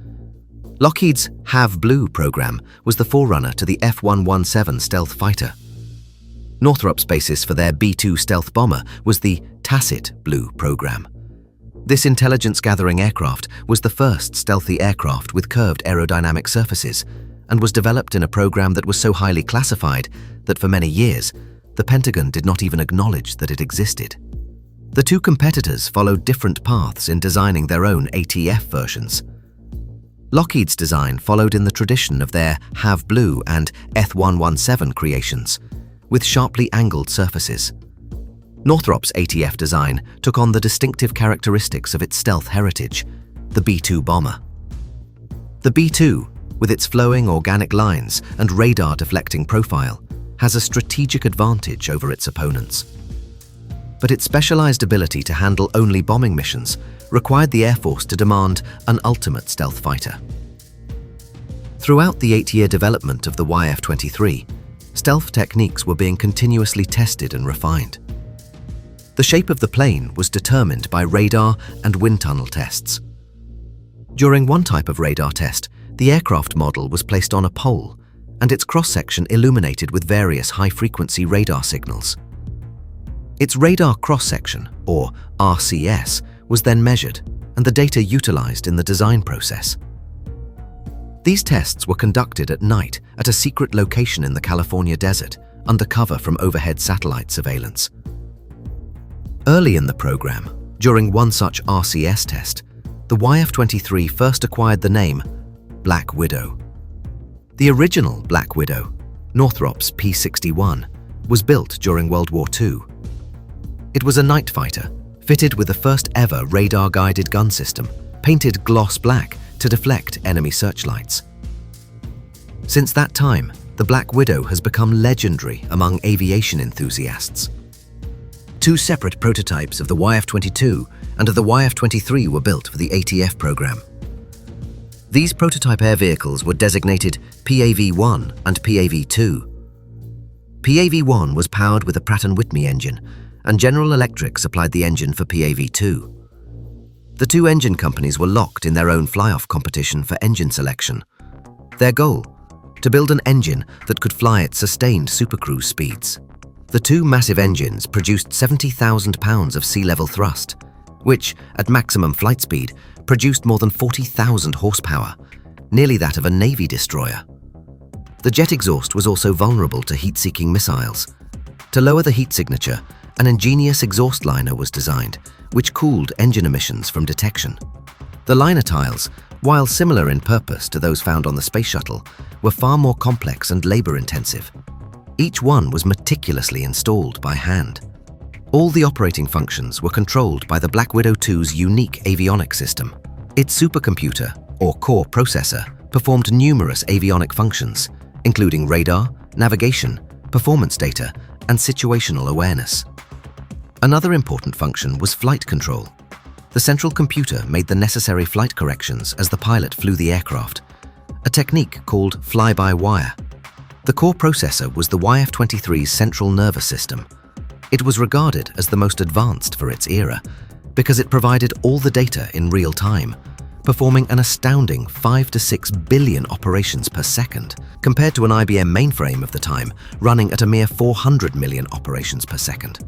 Lockheed's Have Blue program was the forerunner to the F-117 stealth fighter. Northrop's basis for their B-2 stealth bomber was the Tacit Blue program. This intelligence-gathering aircraft was the first stealthy aircraft with curved aerodynamic surfaces and was developed in a program that was so highly classified that for many years, the Pentagon did not even acknowledge that it existed. The two competitors followed different paths in designing their own ATF versions. Lockheed's design followed in the tradition of their Have Blue and F-117 creations, with sharply angled surfaces. Northrop's ATF design took on the distinctive characteristics of its stealth heritage, the B-2 bomber. The B-2, with its flowing organic lines and radar-deflecting profile, has a strategic advantage over its opponents. But its specialized ability to handle only bombing missions required the Air Force to demand an ultimate stealth fighter. Throughout the 8-year development of the YF-23, stealth techniques were being continuously tested and refined. The shape of the plane was determined by radar and wind tunnel tests. During one type of radar test, the aircraft model was placed on a pole and its cross-section illuminated with various high-frequency radar signals. Its radar cross-section, or RCS, was then measured and the data utilized in the design process. These tests were conducted at night at a secret location in the California desert, under cover from overhead satellite surveillance. Early in the program, during one such RCS test, the YF-23 first acquired the name Black Widow. The original Black Widow, Northrop's P-61, was built during World War II. It was a night fighter, fitted with the first ever radar-guided gun system, painted gloss black to deflect enemy searchlights. Since that time, the Black Widow has become legendary among aviation enthusiasts. Two separate prototypes of the YF-22 and of the YF-23 were built for the ATF program. These prototype air vehicles were designated PAV-1 and PAV-2. PAV-1 was powered with a Pratt & Whitney engine, and General Electric supplied the engine for PAV-2. The two engine companies were locked in their own fly-off competition for engine selection. Their goal? To build an engine that could fly at sustained supercruise speeds. The two massive engines produced 70,000 pounds of sea-level thrust, which, at maximum flight speed, produced more than 40,000 horsepower, nearly that of a Navy destroyer. The jet exhaust was also vulnerable to heat-seeking missiles. To lower the heat signature, an ingenious exhaust liner was designed, which cooled engine emissions from detection. The liner tiles, while similar in purpose to those found on the space shuttle, were far more complex and labor-intensive. Each one was meticulously installed by hand. All the operating functions were controlled by the Black Widow 2's unique avionics system. Its supercomputer, or core processor, performed numerous avionic functions, including radar, navigation, performance data, and situational awareness. Another important function was flight control. The central computer made the necessary flight corrections as the pilot flew the aircraft, a technique called fly-by-wire. The core processor was the YF-23's central nervous system. It was regarded as the most advanced for its era because it provided all the data in real time, performing an astounding 5 to 6 billion operations per second, compared to an IBM mainframe of the time running at a mere 400 million operations per second.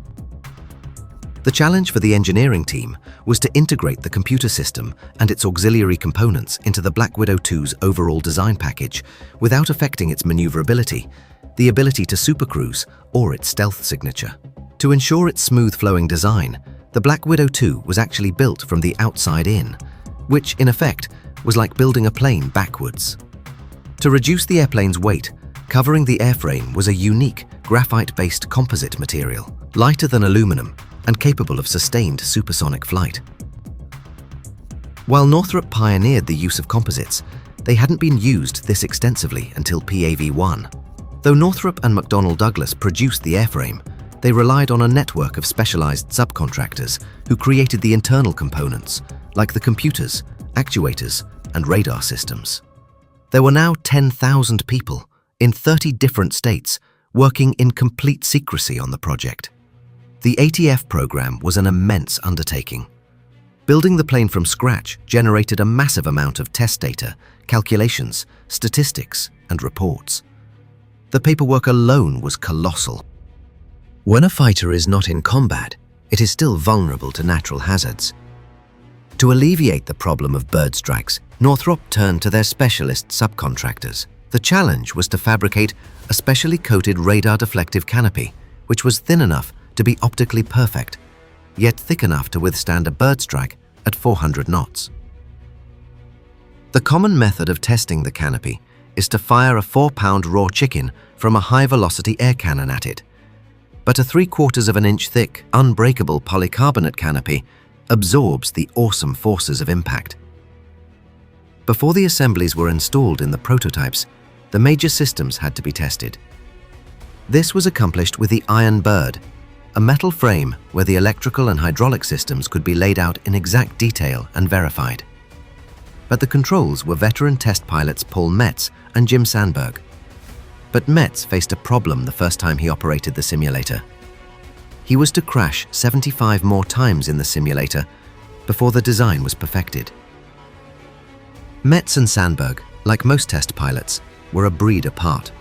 The challenge for the engineering team was to integrate the computer system and its auxiliary components into the Black Widow 2's overall design package without affecting its maneuverability, the ability to supercruise, or its stealth signature. To ensure its smooth-flowing design, the Black Widow 2 was actually built from the outside in, which, in effect, was like building a plane backwards. To reduce the airplane's weight, covering the airframe was a unique graphite-based composite material, lighter than aluminum and capable of sustained supersonic flight. While Northrop pioneered the use of composites, they hadn't been used this extensively until PAV-1. Though Northrop and McDonnell Douglas produced the airframe, they relied on a network of specialized subcontractors who created the internal components, like the computers, actuators, and radar systems. There were now 10,000 people in 30 different states working in complete secrecy on the project. The ATF program was an immense undertaking. Building the plane from scratch generated a massive amount of test data, calculations, statistics, and reports. The paperwork alone was colossal. When a fighter is not in combat, it is still vulnerable to natural hazards. To alleviate the problem of bird strikes, Northrop turned to their specialist subcontractors. The challenge was to fabricate a specially coated radar deflective canopy, which was thin enough to be optically perfect, yet thick enough to withstand a bird strike at 400 knots. The common method of testing the canopy is to fire a 4-pound raw chicken from a high-velocity air cannon at it. But a 3/4 of an inch thick, unbreakable polycarbonate canopy absorbs the awesome forces of impact. Before the assemblies were installed in the prototypes, the major systems had to be tested. This was accomplished with the Iron Bird, a metal frame where the electrical and hydraulic systems could be laid out in exact detail and verified. At the controls were veteran test pilots Paul Metz and Jim Sandberg. But Metz faced a problem the first time he operated the simulator. He was to crash 75 more times in the simulator before the design was perfected. Metz and Sandberg, like most test pilots, were a breed apart.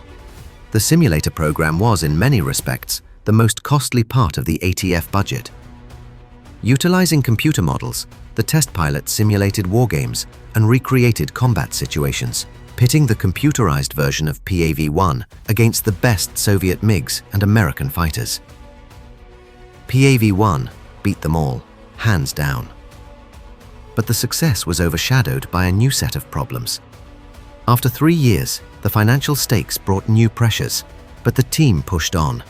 The simulator program was, in many respects, the most costly part of the ATF budget. Utilizing computer models, the test pilots simulated wargames and recreated combat situations, pitting the computerized version of PAV-1 against the best Soviet MiGs and American fighters. PAV-1 beat them all, hands down. But the success was overshadowed by a new set of problems. After 3 years, the financial stakes brought new pressures, but the team pushed on.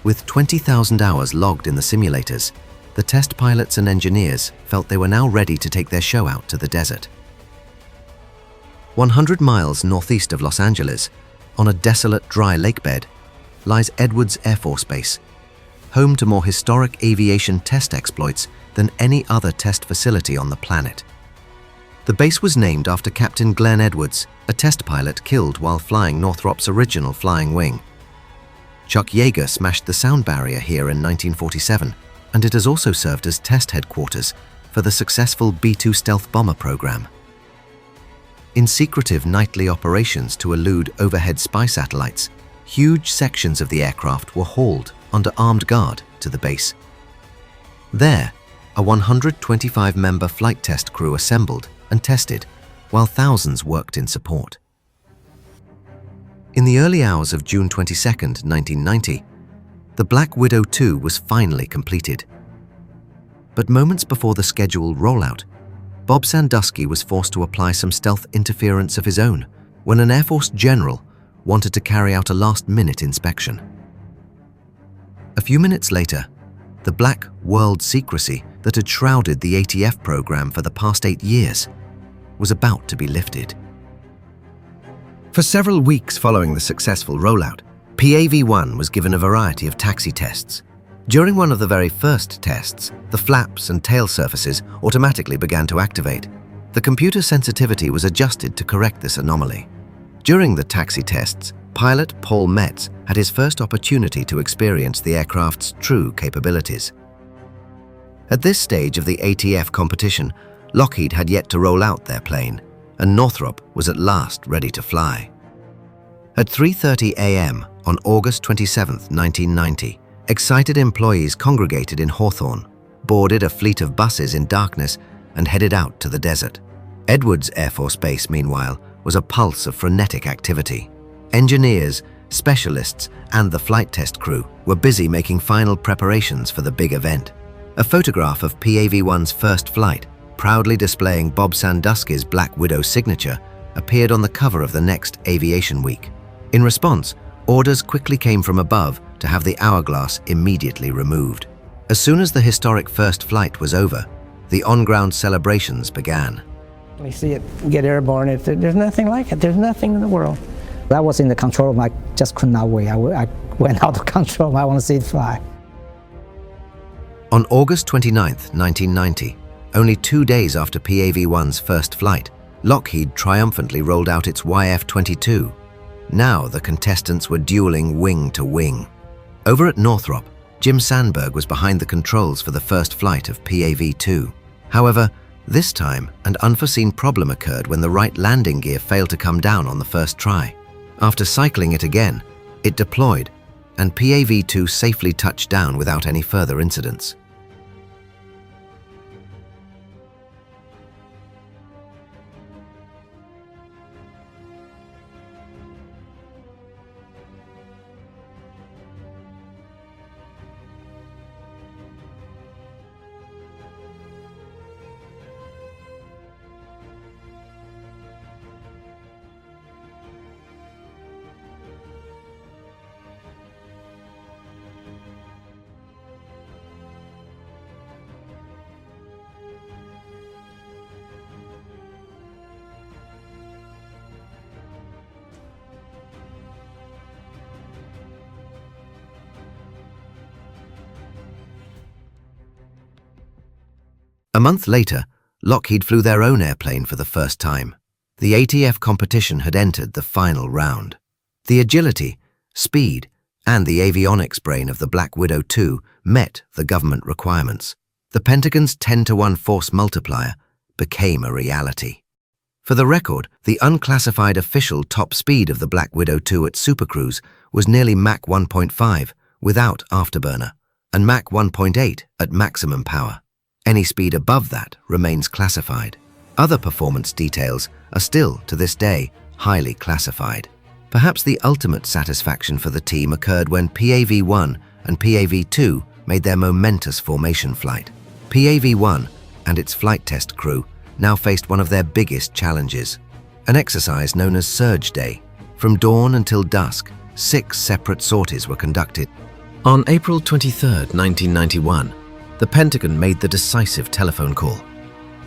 With 20,000 hours logged in the simulators, the test pilots and engineers felt they were now ready to take their show out to the desert. 100 miles northeast of Los Angeles, on a desolate dry lakebed, lies Edwards Air Force Base, home to more historic aviation test exploits than any other test facility on the planet. The base was named after Captain Glenn Edwards, a test pilot killed while flying Northrop's original flying wing. Chuck Yeager smashed the sound barrier here in 1947, and it has also served as test headquarters for the successful B-2 stealth bomber program. In secretive nightly operations to elude overhead spy satellites, huge sections of the aircraft were hauled under armed guard to the base. There, a 125-member flight test crew assembled and tested, while thousands worked in support. In the early hours of June 22, 1990, the Black Widow 2 was finally completed. But moments before the scheduled rollout, Bob Sandusky was forced to apply some stealth interference of his own when an Air Force general wanted to carry out a last-minute inspection. A few minutes later, the black world secrecy that had shrouded the ATF program for the past 8 years was about to be lifted. For several weeks following the successful rollout, PAV-1 was given a variety of taxi tests. During one of the very first tests, the flaps and tail surfaces automatically began to activate. The computer sensitivity was adjusted to correct this anomaly. During the taxi tests, pilot Paul Metz had his first opportunity to experience the aircraft's true capabilities. At this stage of the ATF competition, Lockheed had yet to roll out their plane, and Northrop was at last ready to fly. At 3:30 a.m. on August 27, 1990, Excited employees congregated in Hawthorne, boarded a fleet of buses in darkness, and headed out to the desert. Edwards Air Force Base, meanwhile, was a pulse of frenetic activity. Engineers, specialists, and the flight test crew were busy making final preparations for the big event. A photograph of PAV-1's first flight, proudly displaying Bob Sandusky's Black Widow signature, appeared on the cover of the next Aviation Week. In response, orders quickly came from above to have the hourglass immediately removed. As soon as the historic first flight was over, the on-ground celebrations began. We see it get airborne. There's nothing like it. There's nothing in the world. That was in the control room. I just could not wait. I went out of control. I want to see it fly. On August 29, 1990, only 2 days after PAV-1's first flight, Lockheed triumphantly rolled out its YF-22. Now the contestants were dueling wing to wing. Over at Northrop, Jim Sandberg was behind the controls for the first flight of PAV-2. However, this time an unforeseen problem occurred when the right landing gear failed to come down on the first try. After cycling it again, it deployed, and PAV-2 safely touched down without any further incidents. A month later, Lockheed flew their own airplane for the first time. The ATF competition had entered the final round. The agility, speed, and the avionics brain of the Black Widow 2 met the government requirements. The Pentagon's 10-to-1 force multiplier became a reality. For the record, the unclassified official top speed of the Black Widow 2 at supercruise was nearly Mach 1.5 without afterburner, and Mach 1.8 at maximum power. Any speed above that remains classified. Other performance details are still, to this day, highly classified. Perhaps the ultimate satisfaction for the team occurred when PAV-1 and PAV-2 made their momentous formation flight. PAV-1 and its flight test crew now faced one of their biggest challenges, an exercise known as Surge Day. From dawn until dusk, 6 separate sorties were conducted. On April 23, 1991, the Pentagon made the decisive telephone call,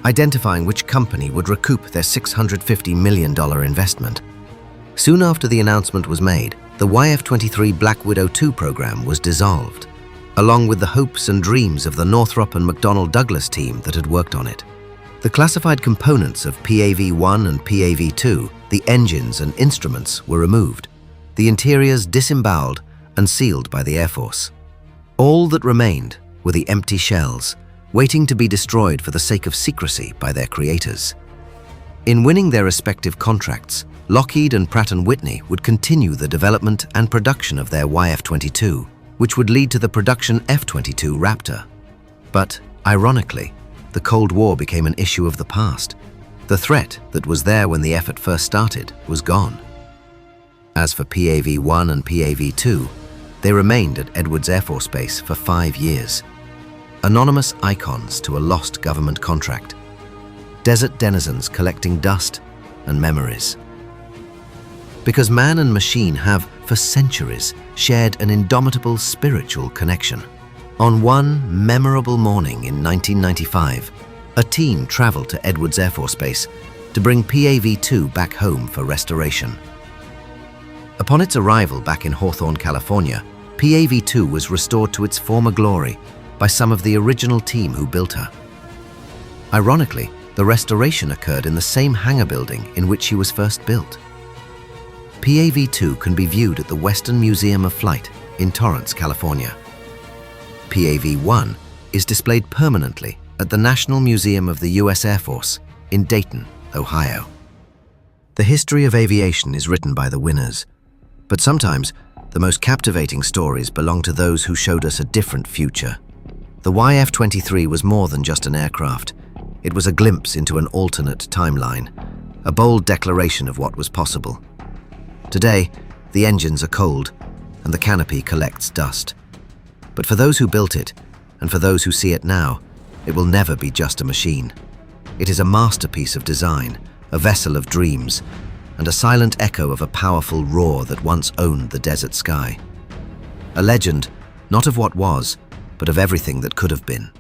identifying which company would recoup their $650 million investment. Soon after the announcement was made, the YF-23 Black Widow 2 program was dissolved, along with the hopes and dreams of the Northrop and McDonnell Douglas team that had worked on it. The classified components of PAV-1 and PAV-2, the engines and instruments, were removed, the interiors disemboweled and sealed by the Air Force. All that remained were the empty shells, waiting to be destroyed for the sake of secrecy by their creators. In winning their respective contracts, Lockheed and Pratt & Whitney would continue the development and production of their YF-22, which would lead to the production F-22 Raptor. But, ironically, the Cold War became an issue of the past. The threat that was there when the effort first started was gone. As for PAV-1 and PAV-2, they remained at Edwards Air Force Base for 5 years. Anonymous icons to a lost government contract. Desert denizens collecting dust and memories. Because man and machine have, for centuries, shared an indomitable spiritual connection. On one memorable morning in 1995, a team traveled to Edwards Air Force Base to bring PAV-2 back home for restoration. Upon its arrival back in Hawthorne, California, PAV-2 was restored to its former glory by some of the original team who built her. Ironically, the restoration occurred in the same hangar building in which she was first built. PAV-2 can be viewed at the Western Museum of Flight in Torrance, California. PAV-1 is displayed permanently at the National Museum of the U.S. Air Force in Dayton, Ohio. The history of aviation is written by the winners, But sometimes, the most captivating stories belong to those who showed us a different future. The YF-23 was more than just an aircraft. It was a glimpse into an alternate timeline, a bold declaration of what was possible. Today, the engines are cold, and the canopy collects dust. But for those who built it, and for those who see it now, it will never be just a machine. It is a masterpiece of design, a vessel of dreams, and a silent echo of a powerful roar that once owned the desert sky. A legend, not of what was, but of everything that could have been.